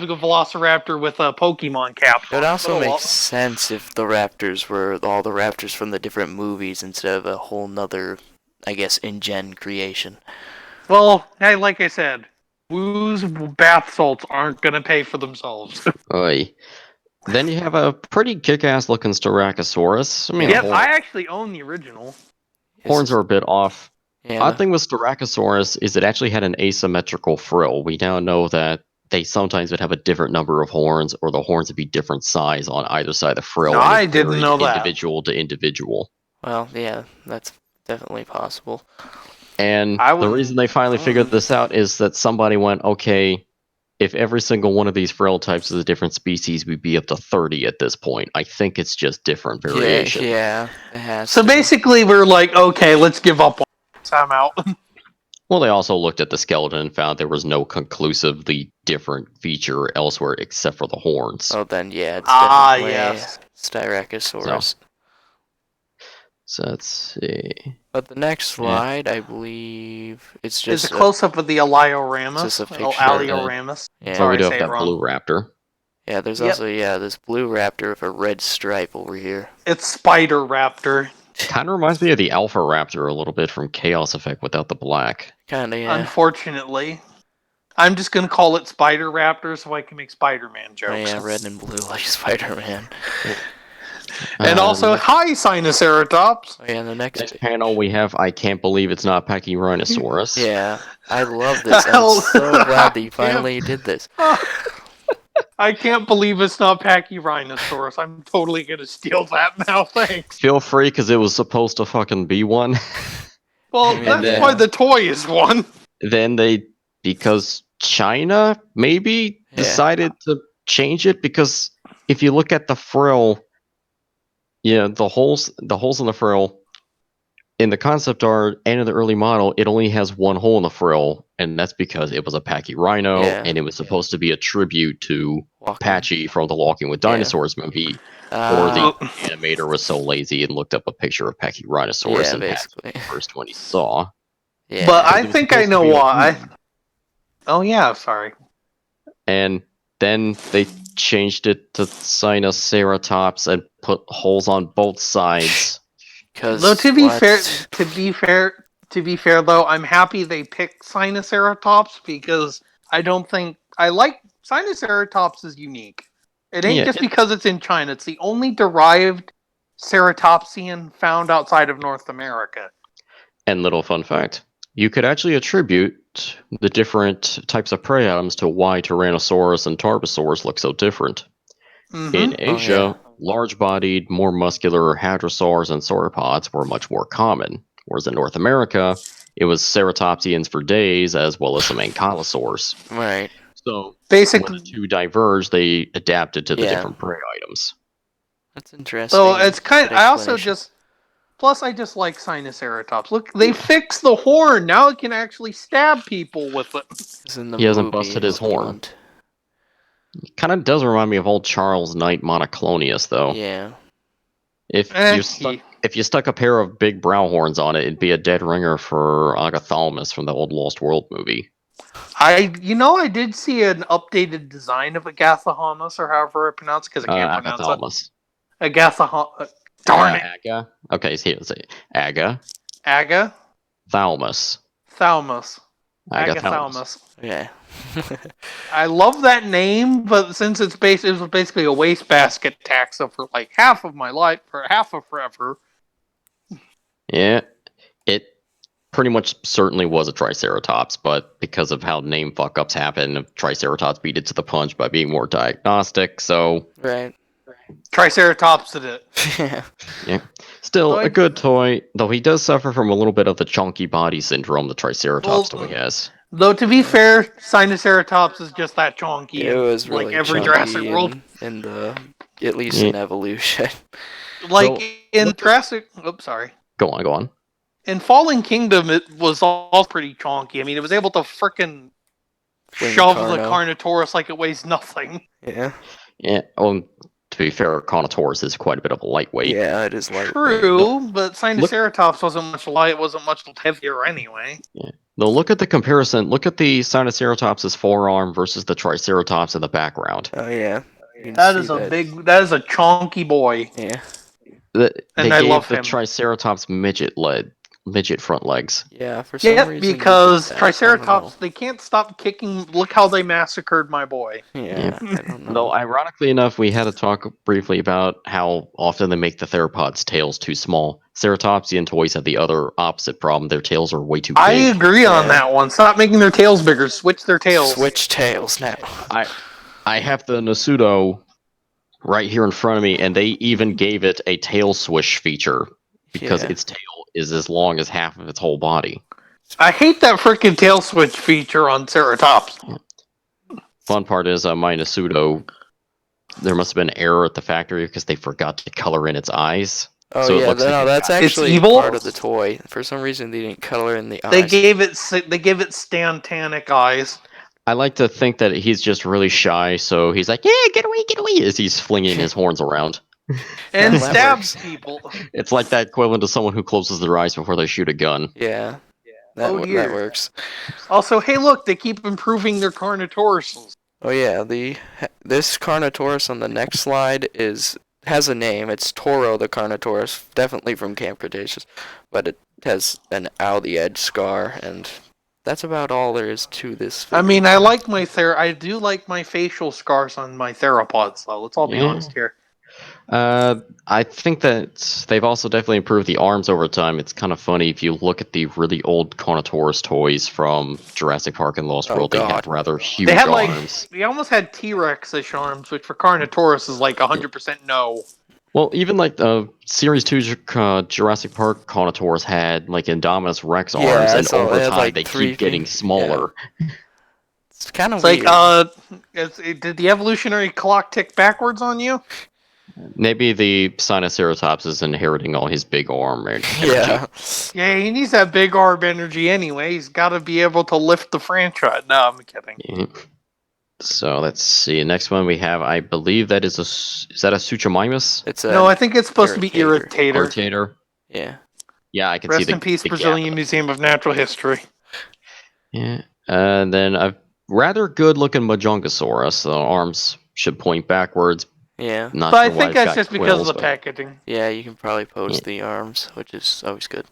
Velociraptor with a Pokemon cap. it also makes sense if the Raptors were all the Raptors from the different movies instead of a whole nother, I guess, in-gen creation. Well, hey, like I said, Woo's bath salts aren't going to pay for themselves. Oy. Then you have a pretty kick-ass looking Styracosaurus. I mean, Yep, I actually own the original. horns are a bit off. Yeah. Odd thing with Styracosaurus is it actually had an asymmetrical frill. We now know that they sometimes would have a different number of horns, or the horns would be different size on either side of the frill. No, and I it didn't varied know that. Individual to individual. Well, yeah, that's definitely possible. And I the would- reason they finally figured this out is that somebody went, okay, if every single one of these frill types is a different species, we'd be up to 30 at this point. I think it's just different variation. Yeah, it has So to. basically, we're like, okay, let's give up on this. I'm out. Well, they also looked at the skeleton and found there was no conclusively different feature elsewhere except for the horns. Oh, then yeah, it's Ah, definitely yes. Styracosaurus. So let's see. But the next slide, I believe, it's There's just a close-up of the Alioramus. Just a picture. Alioramus. Yeah. So we Sorry, do I have say it that wrong. blue raptor. Yeah, there's Yep. also this blue raptor with a red stripe over here. It's Spider Raptor. Kind of reminds me of the alpha raptor a little bit from Chaos Effect without the black. Kinda, yeah. Unfortunately, I'm just gonna call it Spider Raptor so I can make Spider-Man Oh, jokes. yeah, red and blue like Spider-Man. And also, hi, Sinoceratops. Oh yeah, the next. Next panel we have I can't believe it's not Pachyrhinosaurus. Yeah, I love this. Hell- I'm so glad that you finally did this. I can't believe it's not Pachyrhinosaurus. I'm totally gonna steal that now, thanks. Feel free, because it was supposed to fucking be one. Well, And that's then- why the toy is one. Then because China maybe Yeah. decided to change it, because if you look at the frill, the holes in the frill in the concept art and in the early model, it only has one hole in the frill, and that's because it was a Pachyrhino, Yeah. and it was supposed to be a tribute to Walking. Patchy from the Walking with Dinosaurs movie. Or the animator was so lazy and looked up a picture of Pachyrhinosaurus Yeah, and basically. Patchy the first one he saw. Yeah. But Because I it was think I supposed to know be a why. dude. Oh yeah, sorry. And then they changed it to Sinoceratops and put holes on both sides. Because Though to be fair though, I'm happy they picked Sinoceratops because I like Sinoceratops is unique. It ain't just because it's in China. It's the only derived ceratopsian found outside of North America. And little fun fact, you could actually attribute the different types of prey items to why Tyrannosaurus and Tarbosaurus look so different. Mm-hmm. In Asia, large-bodied, more muscular hadrosaurs and sauropods were much more common, whereas in North America, it was ceratopsians for days as well as some ankylosaurs. Right. So Basically, when the two diverged, they adapted to the Yeah. different prey items. That's interesting. so it's kind. Good I also explanation. plus I just like Sinoceratops. Look, they fixed the horn. Now it can actually stab people with it. 'Cause in the He hasn't movie, busted it his was horn. blunt. Kind of does remind me of old Charles Knight Monoclonius, though. Yeah. If you stuck a pair of big brow horns on it, it'd be a dead ringer for Agathalamus from the old Lost World movie. I did see an updated design of Agathalamus, or however I pronounce it, because I can't pronounce it. Agathalamus. Agathalamus. Darn it. Aga. Okay, so here's it. Aga. Aga. Thalamus. Thalamus. Agathalamus. Agathalamus. Yeah. I love that name, but since it was basically a wastebasket taxa for like half of my life, for half of forever. Yeah, it pretty much certainly was a Triceratops, but because of how name fuck-ups happen, Triceratops beat it to the punch by being more diagnostic, so... Right. Triceratops did it. Yeah. Still, a good toy, though he does suffer from a little bit of the chunky body syndrome the Triceratops toy has. Though, to be fair, Sinoceratops is just that chonky. It was really like every chunky Jurassic World. in the at least in evolution. Like So, in Jurassic... Oops, sorry. Go on. In Fallen Kingdom, it was all pretty chonky. I mean, it was able to frickin' Fling shove Carno. the Carnotaurus like it weighs nothing. Yeah. Yeah, to be fair, Carnotaurus is quite a bit of a lightweight. Yeah, it is lightweight. True, but Sinoceratops wasn't much heavier anyway. Yeah. Though look at the comparison. Look at the Sinoceratops's forearm versus the Triceratops in the background. Oh yeah. You can That see is that is a chonky boy. Yeah. They I gave love the him. Triceratops midget front legs. Yeah, for some Yeah, reason. they because did that. I don't Triceratops, they can't stop kicking. Look how they massacred my boy. know. Yeah, I don't know. Though, ironically enough, we had to talk briefly about how often they make the theropods' tails too small. Ceratopsian toys have the other opposite problem. Their tails are way too big. I agree on that one. Stop making their tails bigger. Switch their tails. Switch tails now. I have the Nasudo right here in front of me, and they even gave it a tail swish feature because its tail is as long as half of its whole body. I hate that freaking tail switch feature on Ceratops. Fun part is my Nasudo, there must have been an error at the factory because they forgot to color in its eyes. Oh So it yeah, looks like that's actually evil? part of the toy. For some reason, they didn't color in the eyes. They gave it Stantanic eyes. I like to think that he's just really shy, so he's like, "Yeah, get away!" as he's flinging his horns around. And Well, that stabs works. people. It's like that equivalent to someone who closes their eyes before they shoot a gun. Yeah. Oh, That dear. works. Also, hey, look, they keep improving their Carnotaurus. Oh yeah, this Carnotaurus on the next slide has a name. It's Toro the Carnotaurus, definitely from Camp Cretaceous, but it has an out the edge scar, and that's about all there is to this figure. I mean, I do like my facial scars on my theropods, though. Let's all be honest here. I think that they've also definitely improved the arms over time. It's kind of funny if you look at the really old Carnotaurus toys from Jurassic Park and Lost Oh, World. They God. had rather They huge had like arms. they almost had T-Rex-ish arms, which for Carnotaurus is like 100% no. Well, even like the Series 2 Jurassic Park Carnotaurus had like Indominus Rex Yeah, arms, I and saw over they had, time like, they 3 keep getting feet. smaller. It's kind of It's like weird. did the evolutionary clock tick backwards on you? Maybe the Sinoceratops is inheriting all his big arm energy. Yeah. Yeah, he needs that big arm energy anyway. He's got to be able to lift the franchise. No, I'm kidding. Yeah. So let's see. Next one we have, I believe that is that a Suchomimus? It's No, a I think it's supposed to be irritator. Irritator. Irritator. Yeah. Yeah, I can see Rest in peace, the Brazilian gap. Museum of Natural History. Yeah. And then a rather good looking Majongosaurus. The arms should point backwards. Yeah. Not But sure I why think it's that's got just because of quills, the but packaging. Yeah, you can probably yeah. post the arms, which is always good.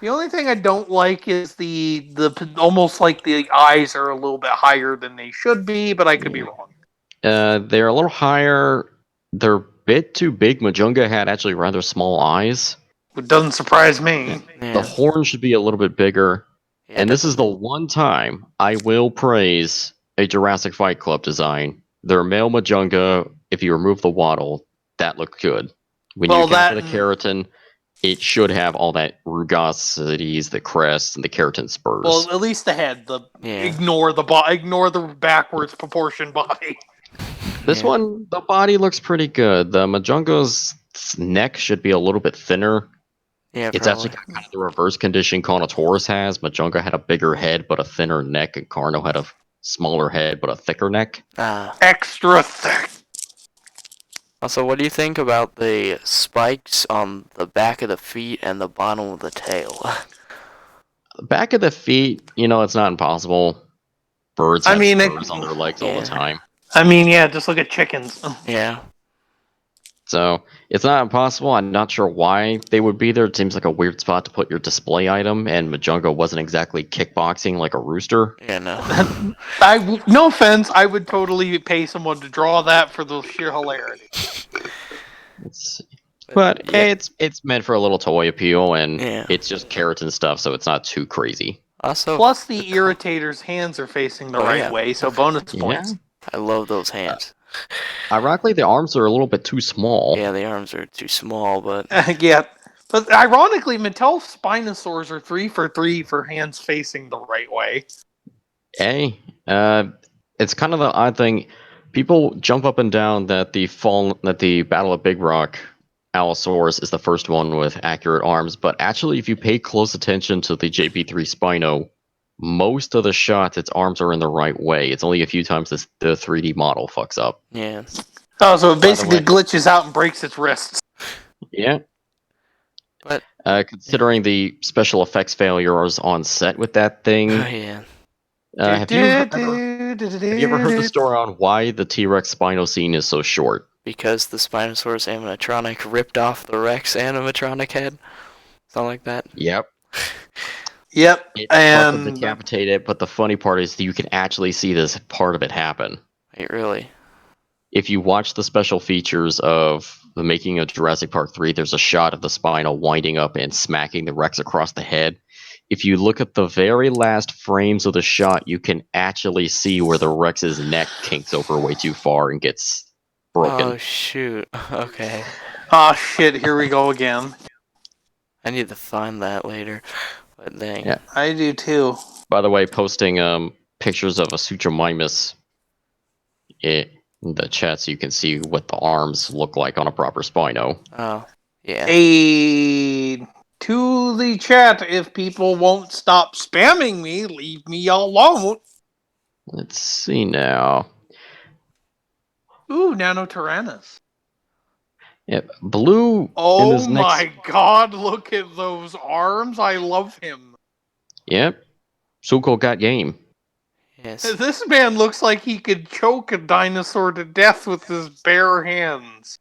The only thing I don't like is the almost like the eyes are a little bit higher than they should be, but I could be Yeah. wrong. They're a little higher. They're a bit too big. Majunga had actually rather small eyes. It doesn't surprise me. The Yeah. horn should be a little bit bigger. Yeah, And this is the definitely. one time I will praise a Jurassic Fight Club design. Their male Majunga, if you remove the waddle, that looked good. When you Well, account for that the and- keratin, it should have all that rugosities, the crest, and the keratin spurs. Well, at least the head. Yeah. Ignore the ignore the backwards proportion body. This Yeah. one, the body looks pretty good. The Majunga's neck should be a little bit thinner. Yeah, It's probably. actually got kind of the reverse condition Carnotaurus has. Majunga had a bigger head but a thinner neck, and Carno had a smaller head but a thicker neck. Extra thick. Also, what do you think about the spikes on the back of the feet and the bottom of the tail? Back of the feet, it's not impossible. Birds I have mean, spurs on their legs all the Yeah. time. Yeah, just look at chickens. Yeah. So it's not impossible. I'm not sure why they would be there. It seems like a weird spot to put your display item, and Majunga wasn't exactly kickboxing like a rooster. Yeah, no. No offense, I would totally pay someone to draw that for the sheer hilarity. Let's see. But yeah. it's meant for a little toy appeal, and Yeah. it's just keratin stuff, so it's not too crazy. Also, Plus, the irritator's hands are facing the Oh, right yeah. way, so bonus Yeah. points. I love those hands. Ironically, the arms are a little bit too small. Yeah, the arms are too small, but Yeah, but ironically, Mattel Spinosaurs are 3 for 3 for hands facing the right way. Hey, it's kind of the odd thing. People jump up and down that the Battle of Big Rock Allosaurus is the first one with accurate arms, but actually, if you pay close attention to the JP3 Spino, most of the shots, its arms are in the right way. It's only a few times the 3D model fucks up. yeah. Oh, so it basically way- glitches out and breaks its wrists. Yeah. But Considering the special effects failures on set with that thing, yeah. have you ever heard the story on why the T-Rex Spino scene is so short? Because the Spinosaurus animatronic ripped off the Rex animatronic head. Something like that. Yep. Yep, It and decapitated, but the funny part is that you can actually see this part of it happen. Wait, really? If you watch the special features of the making of Jurassic Park 3, there's a shot of the Spino winding up and smacking the Rex across the head. If you look at the very last frames of the shot, you can actually see where the Rex's neck kinks over way too far and gets broken. Oh, shoot. Okay. oh shit, here we go again. I need to find that later. But dang. Yeah. I do too. By the way, posting pictures of a Suchomimus in the chat so you can see what the arms look like on a proper Spino. Oh, yeah. To the chat, if people won't stop spamming me, leave me alone. Let's see now. Ooh, Nanotyrannus. Yep, Blue in Oh this my god, look at those arms. I love him. Yep. Suko got game. Yes. This man looks like he could choke a dinosaur to death with his bare hands.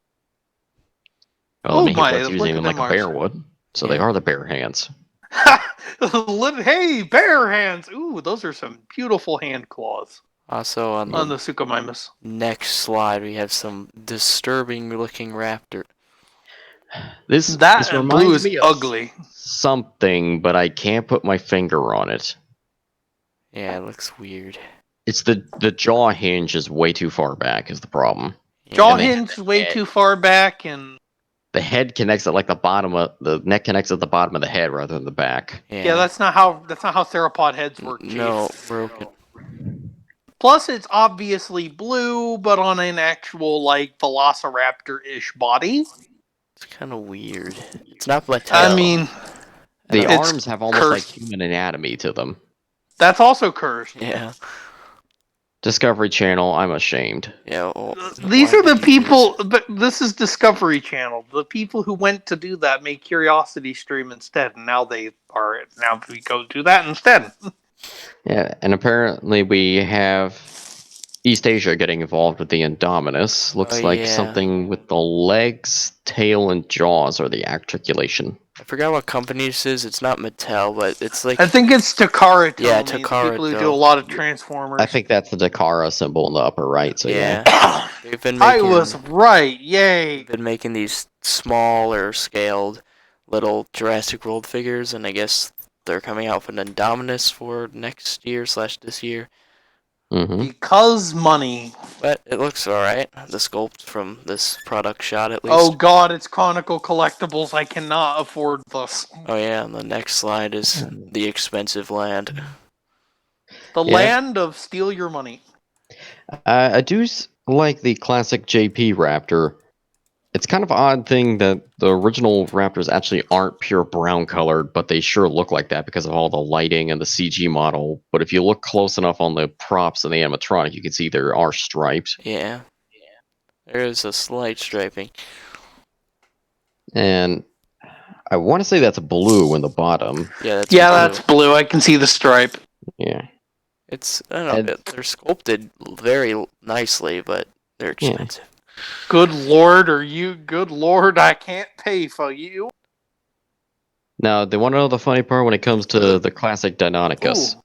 Well, Oh he my, was look using at them like them a bear arms. would. So Yeah. they are the bear hands. Hey, bare hands. Ooh, those are some beautiful hand claws. Also on on the the Suchomimus. next slide, we have some disturbing-looking raptor. This That and blue reminds is me of ugly. something, but I can't put my finger on it. Yeah, it looks weird. It's the jaw hinge is way too far back is the problem. Yeah. Jaw And they have hinge the way head. too far back, and The head connects at like the neck connects at the bottom of the head rather than the back. yeah, that's not how theropod heads work, Chief. No, broken. Plus, it's obviously blue, but on an actual like Velociraptor-ish body. It's kind of weird. It's not Mattel. I mean, The It's arms have almost like cursed. human anatomy to them. That's also cursed. Yeah. Discovery Channel, I'm ashamed. Yeah. Well, These why are the did you people. This is Discovery Channel. The people who went to do that made Curiosity Stream instead, and now we go do that instead. Yeah, and apparently we have East Asia getting involved with the Indominus. Looks Oh, like yeah. something with the legs, tail, and jaws are the articulation. I forgot what company this is. It's not Mattel, but it's like I think it's Takara. Yeah, The Takara, people who do though. a lot of Transformers. I think that's the Dakara symbol in the upper right, so yeah. yeah. They've been I making. was right. Yay! They've been making these smaller scaled little Jurassic World figures, and I guess they're coming out with an Indominus for next year / this year. Mm-hmm. Because money. But it looks alright. The sculpt from this product shot, at least. Oh god, it's Chronicle Collectibles. I cannot afford this. Oh yeah, and the next slide is the expensive land. The Yeah. land of steal your money. I do like the classic JP Raptor. It's kind of an odd thing that the original Raptors actually aren't pure brown colored, but they sure look like that because of all the lighting and the CG model. But if you look close enough on the props and the animatronic, you can see there are stripes. Yeah. There is a slight striping. And I want to say that's blue in the bottom. Yeah, that's Yeah, blue. that's blue. I can see the stripe. Yeah. It's I don't know. And- They're sculpted very nicely, but they're Yeah. expensive. Good lord, good lord, I can't pay for you. Now, they want to know the funny part when it comes to the classic Deinonychus. Ooh.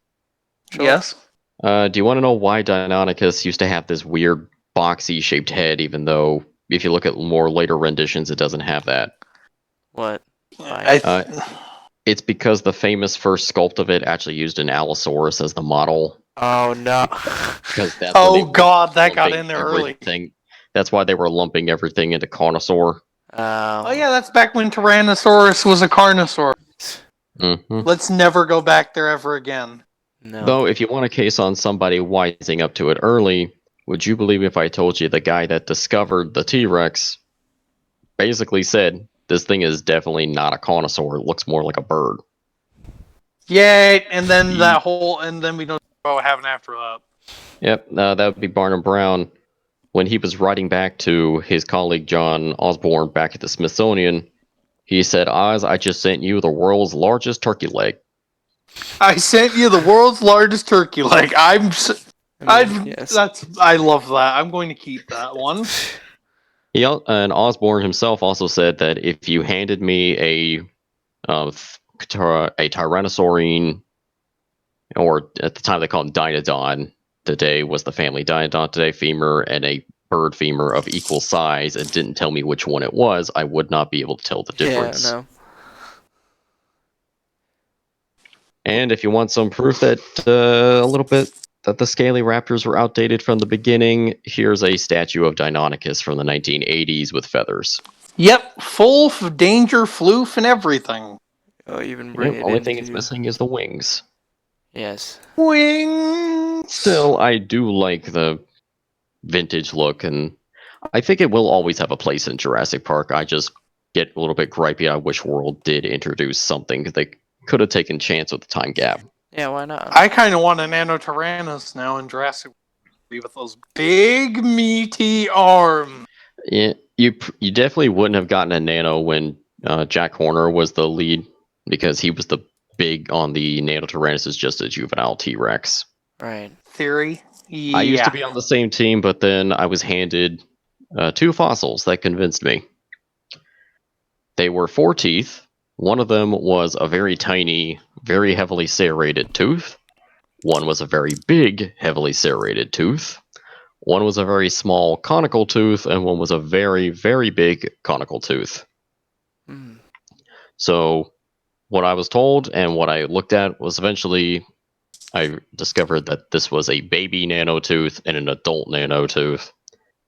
Sure. Yes. Do you want to know why Deinonychus used to have this weird boxy shaped head, even though if you look at more later renditions, it doesn't have that? What? Why? It's because the famous first sculpt of it actually used an Allosaurus as the model. Oh no. Because that's when they Oh were god, that got lumping in there early. everything. That's why they were lumping everything into Carnosaur. Oh yeah, that's back when Tyrannosaurus was a Carnosaur. Mm-hmm. Let's never go back there ever again. No. Though, if you want a case on somebody wising up to it early, would you believe if I told you the guy that discovered the T-Rex basically said, this thing is definitely not a Carnosaur, it looks more like a bird. Yay! And then we don't know what happened after that. Yep, that would be Barnum Brown. When he was writing back to his colleague John Osborne back at the Smithsonian, he said, Oz, I just sent you the world's largest turkey leg. I sent you the world's largest turkey leg. I yes. I love that. I'm going to keep that one. And Osborne himself also said that if you handed me a Tyrannosaurine, or at the time they called it Dynodon, today was the family Dynodon today femur, and a bird femur of equal size, and didn't tell me which one it was, I would not be able to tell the difference. Yeah, no. And if you want some proof that a little bit that the scaly raptors were outdated from the beginning, here's a statue of Deinonychus from the 1980s with feathers. Yep, full of danger, floof, and everything. Oh, even bring it Only thing it's into- missing is the wings. Yes. Wings. Still, I do like the vintage look, and I think it will always have a place in Jurassic Park. I just get a little bit gripey. I wish World did introduce something. They could have taken a chance with the time gap. Yeah, why not? I kind of want a Nanotyrannus now in Jurassic World with those big meaty arms. Yeah, you definitely wouldn't have gotten a Nano when Jack Horner was the lead, because he was the big on the Nanotyrannus as just a juvenile T-Rex. Right. Theory. Yeah. I used to be on the same team, but then I was handed 2 fossils that convinced me. They were 4 teeth. One of them was a very tiny, very heavily serrated tooth. One was a very big, heavily serrated tooth. One was a very small conical tooth, and one was a very, very big conical tooth. Mm. So, what I was told and what I looked at was eventually I discovered that this was a baby nanotooth and an adult nanotooth,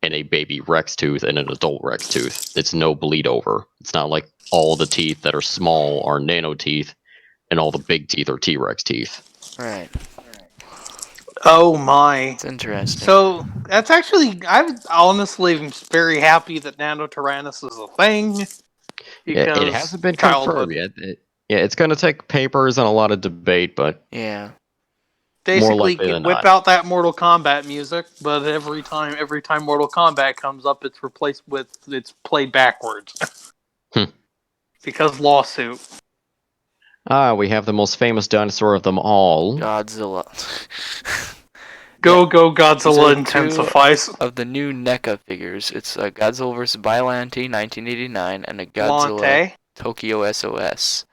and a baby Rex tooth and an adult Rex tooth. It's no bleed over. It's not like all the teeth that are small are nano teeth, and all the big teeth are T-Rex teeth. Right. Oh my. It's interesting. So that's actually, I'm honestly very happy that Nanotyrannus is a thing. Because It hasn't been childhood. confirmed yet. It's going to take papers and a lot of debate, but Yeah. Basically, likely than whip not. out that Mortal Kombat music, but every time Mortal Kombat comes up, it's replaced with it's played backwards. Because lawsuit. we have the most famous dinosaur of them all. Godzilla. Go Godzilla These are intensifies. Of the new NECA figures, it's a Godzilla vs. Biollante 1989 and a Godzilla Lante. Tokyo SOS.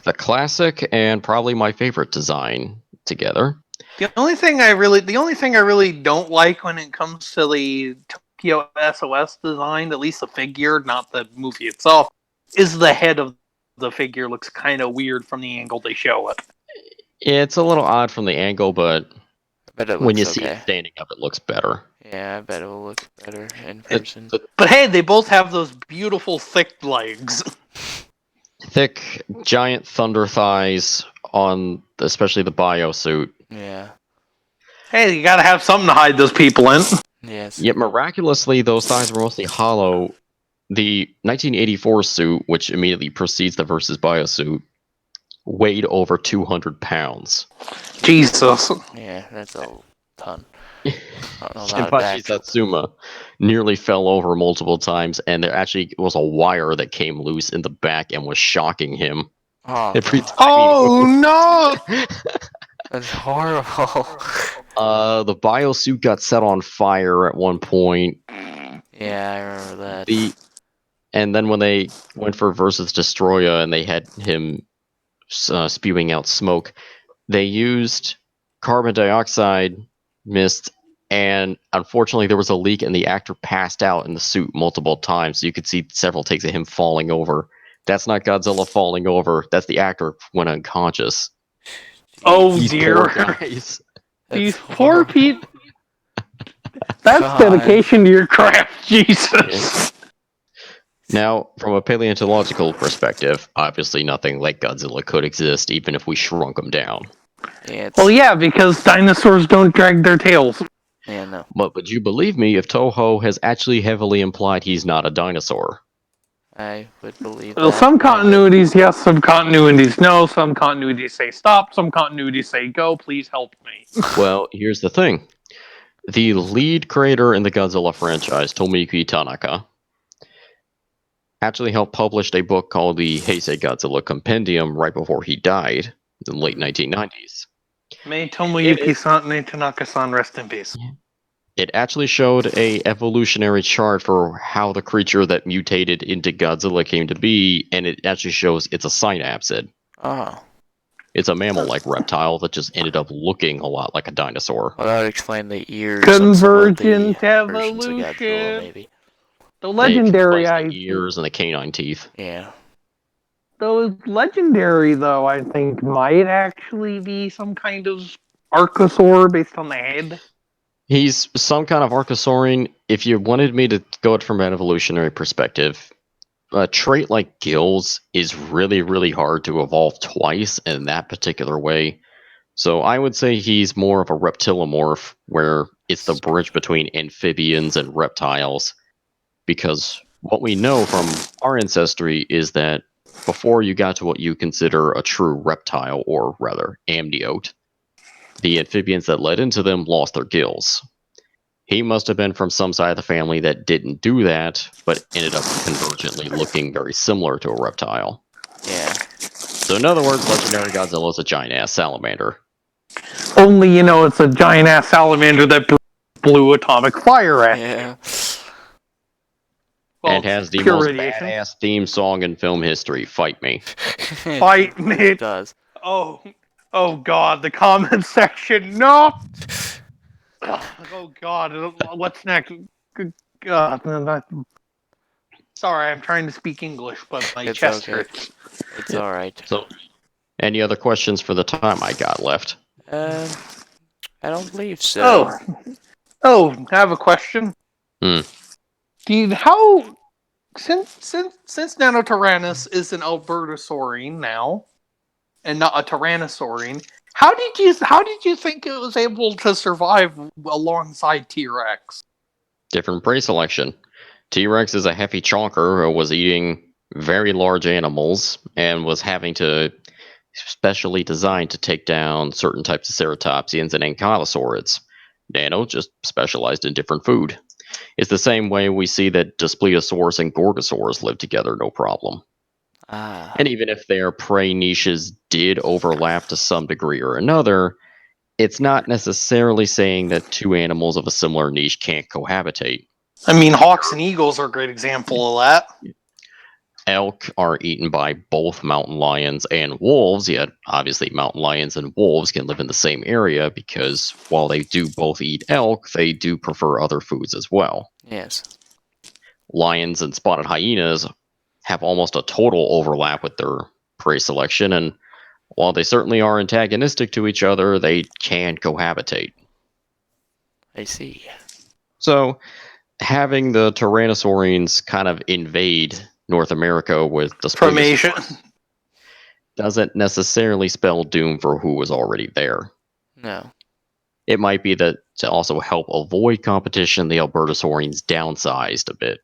The classic and probably my favorite design together. The only thing I really don't like when it comes to the Tokyo SOS design, at least the figure, not the movie itself, is the head of the figure looks kind of weird from the angle they show it. It's a little odd from the angle, but when you see it okay. standing up, it looks better. Yeah, I bet it will look better in person. But hey, they both have those beautiful thick legs. Thick, giant thunder thighs on especially the biosuit. Yeah. Hey, you gotta have something to hide those people in. Yes. Yet miraculously, those thighs were mostly hollow. The 1984 suit, which immediately precedes the Versus biosuit, weighed over 200 pounds. Jesus. Yeah, that's a ton. Shinpachi Satsuma nearly fell over multiple times, and there actually was a wire that came loose in the back and was shocking him. Oh, Every time oh no! That's horrible. The biosuit got set on fire at one point. Yeah, I remember that. And then when they went for Versus Destroyer and they had him spewing out smoke, they used carbon dioxide mist, and unfortunately there was a leak and the actor passed out in the suit multiple times, so you could see several takes of him falling over. That's not Godzilla falling over, that's the actor went unconscious. Oh These dear. poor guys. These poor people. That's dedication to your craft, Jesus. Now, from a paleontological perspective, obviously nothing like Godzilla could exist, even if we shrunk him down. Yeah, well, yeah, because dinosaurs don't drag their tails. Yeah, no. But would you believe me if Toho has actually heavily implied he's not a dinosaur? I would believe well, that. Some continuities, yes. Some continuities, no. Some continuities say stop. Some continuities say go. Please help me. Well, here's the thing. The lead creator in the Godzilla franchise, Tomiki Tanaka, actually helped publish a book called the Heisei Godzilla Compendium right before he died in the late 1990s. May Tomoyuki-san, may Tanaka-san rest in peace. It actually showed a evolutionary chart for how the creature that mutated into Godzilla came to be, and it actually shows it's a synapsid. Oh. It's a mammal-like reptile that just ended up looking a lot like a dinosaur. Well, that would explain the ears. Convergent evolution. Of Godzilla, maybe. The legendary the ears and the canine teeth. Yeah. Those legendary, though, I think might actually be some kind of archosaur based on the head. He's some kind of archosaurian. If you wanted me to go it from an evolutionary perspective, a trait like gills is really, really hard to evolve twice in that particular way. So I would say he's more of a reptilomorph, where it's the bridge between amphibians and reptiles. Because what we know from our ancestry is that before you got to what you consider a true reptile, or rather amniote, the amphibians that led into them lost their gills. He must have been from some side of the family that didn't do that, but ended up convergently looking very similar to a reptile. Yeah. So in other words, legendary Godzilla is a giant-ass salamander. Only, it's a giant-ass salamander that blew atomic fire at Yeah. Well, and has the most badass theme song in film history, Fight Me. Fight Me. It does. Oh Oh god, the comment section. No. Oh god, what's next? God, sorry, I'm trying to speak English, but my It's chest okay. hurts. It's Yeah. alright. So, any other questions for the time I got left? I don't believe so. Oh, I have a question. Hmm. How since Nanotyrannus is an Albertosaurine now and not a Tyrannosaurine, how did you think it was able to survive alongside T-Rex? Different prey selection. T-Rex is a hefty chonker who was eating very large animals and was having to specially designed to take down certain types of ceratopsians and ankylosaurids. Nano just specialized in different food. It's the same way we see that Daspletosaurus and Gorgosaurus live together no problem. Ah, And even if their prey niches did overlap to some degree or another, it's not necessarily saying that two animals of a similar niche can't cohabitate. I mean, hawks and eagles are a great example of that. Elk are eaten by both mountain lions and wolves, yet obviously mountain lions and wolves can live in the same area because while they do both eat elk, they do prefer other foods as well. yes. Lions and spotted hyenas have almost a total overlap with their prey selection, and while they certainly are antagonistic to each other, they can cohabitate. I see. So, having the Tyrannosaurines kind of invade North America with the Primation. doesn't necessarily spell doom for who was already there. No. It might be that to also help avoid competition, the Albertosaurines downsized a bit.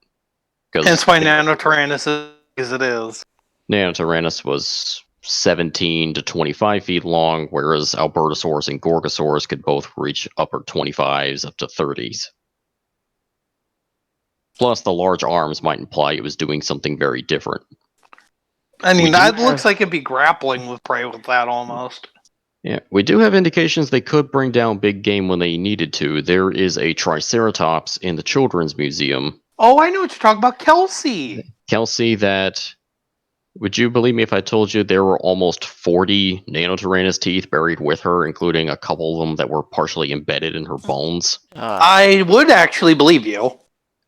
Hence why Nanotyrannus is as it is. Nanotyrannus was 17 to 25 feet long, whereas Albertosaurus and Gorgosaurus could both reach upper 25s up to 30s. Plus, the large arms might imply it was doing something very different. I mean, We do that looks have- like it'd be grappling with prey with that almost. Yeah, we do have indications they could bring down big game when they needed to. There is a Triceratops in the Children's Museum. Oh, I know what you're talking about, Kelsey. Kelsey, that would you believe me if I told you there were almost 40 Nanotyrannus teeth buried with her, including a couple of them that were partially embedded in her bones? I would actually believe you.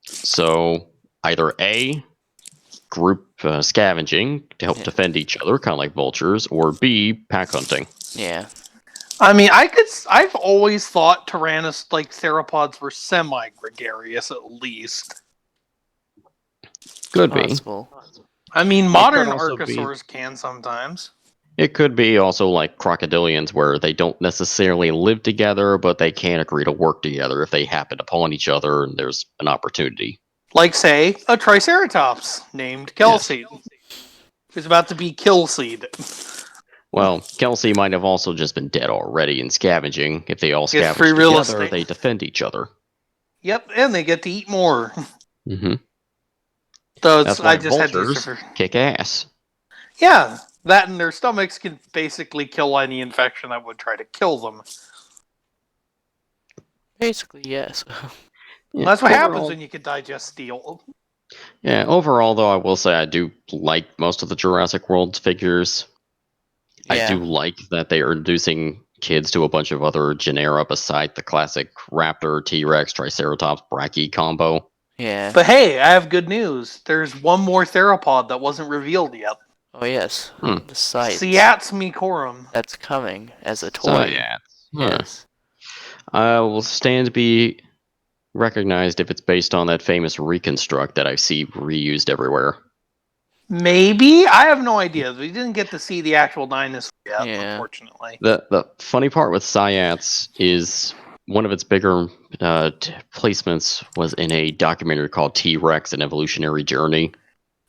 So either A, group scavenging to help defend each other, kind of like vultures, or B, pack hunting. Yeah. I mean, I've always thought Tyrannus, like theropods, were semi-gregarious at least. Could be. Possible. I mean, modern also be- archosaurs can sometimes. It could be also like crocodilians, where they don't necessarily live together, but they can agree to work together if they happen upon each other and there's an opportunity. Like, say, a Triceratops named Kelsey. Who's about to be Killseed. Well, Kelsey might have also just been dead already in scavenging. If they all Gets scavenge free real together, estate. they defend each other. Yep, and they get to eat more. Mm-hmm. So That's why I just had to use vultures it for... kick ass. Yeah, that and their stomachs can basically kill any infection that would try to kill them. Basically, yes. Yeah, That's what happens overall- when you can digest steel. Yeah, overall, though, I will say I do like most of the Jurassic World figures. I Yeah. do like that they are introducing kids to a bunch of other genera beside the classic Raptor, T-Rex, Triceratops, Brachii combo. Yeah. But hey, I have good news. There's one more theropod that wasn't revealed yet. Oh, yes. Hmm. The sites. Seats Micorum. That's coming as a toy. So, yeah. Yes. Will stand to be recognized if it's based on that famous reconstruct that I see reused everywhere. Maybe? I have no idea. We didn't get to see the actual dinosaur yet, Yeah. unfortunately. The funny part with Sayats is one of its bigger placements was in a documentary called T-Rex: An Evolutionary Journey.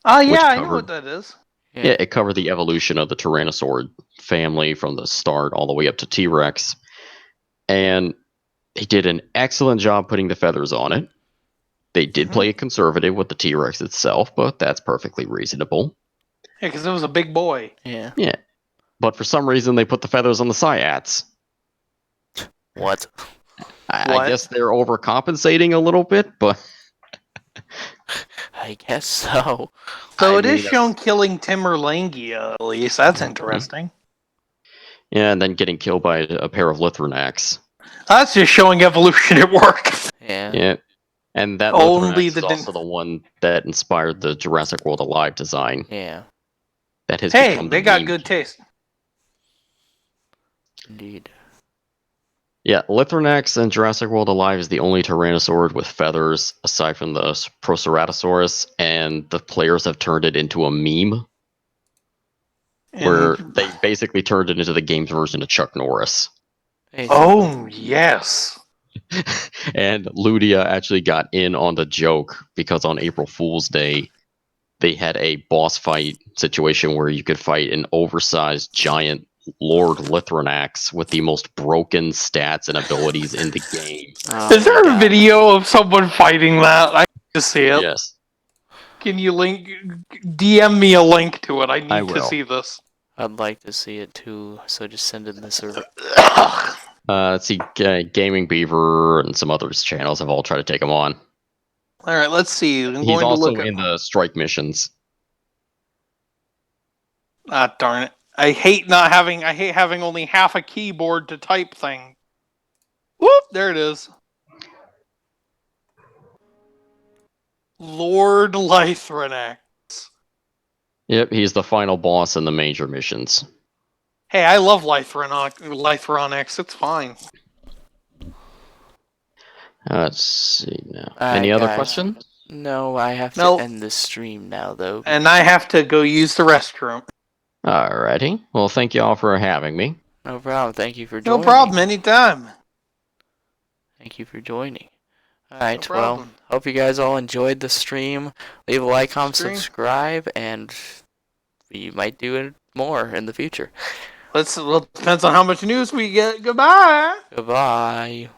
Oh, yeah, Which I know covered- what that is. Yeah, it covered the evolution of the Tyrannosaur family from the start all the way up to T-Rex. And they did an excellent job putting the feathers on it. They did play it conservative with the T-Rex itself, but that's perfectly reasonable. Yeah, because it was a big boy. Yeah. But for some reason, they put the feathers on the Sayats. What? I What? guess they're overcompensating a little bit, but I guess so. So I it is mean, shown killing Timurlangia, at least. That's interesting. Yeah, and then getting killed by a pair of Lithranax. That's just showing evolution at work. Yeah. Yeah. And that Only Lithranax the is also the one that inspired the Jurassic World Alive design. Yeah. That has Hey, become the they got meme. good taste. Indeed. Yeah, Lithranax in Jurassic World Alive is the only Tyrannosaur with feathers, aside from the Proceratosaurus, and the players have turned it into a meme, where And, they basically turned it into the game's version of Chuck Norris. oh, yes. And Ludia actually got in on the joke because on April Fool's Day, they had a boss fight situation where you could fight an oversized giant Lord Lithranax with the most broken stats and abilities in the game. Oh Is there my a God. video of someone fighting that? I need to see it. Yes, Can you DM me a link to it? I I need to will. see this. I'd like to see it too, so just send it in the server. Let's see, Gaming Beaver and some others channels have all tried to take him on. All right, let's see. I'm He's going to also look at. in the strike missions. Ah, darn it! I hate having only half a keyboard to type thing. Whoop! There it is. Lord Lythronax. Yep, he's the final boss in the major missions. Hey, I love Lythronax. It's fine. Let's see now. Alright, Any other guys. questions? No, I have to Nope. end this stream now, though. And I have to go use the restroom. Alrighty. Well, thank you all for having me. No problem. Thank you for No joining. problem. Anytime. Thank you for joining. Alright, No well, problem. hope you guys all enjoyed the stream. Leave a like, comment, Stream. subscribe, and we might do it more in the future. Well, it depends on how much news we get. Goodbye. Goodbye.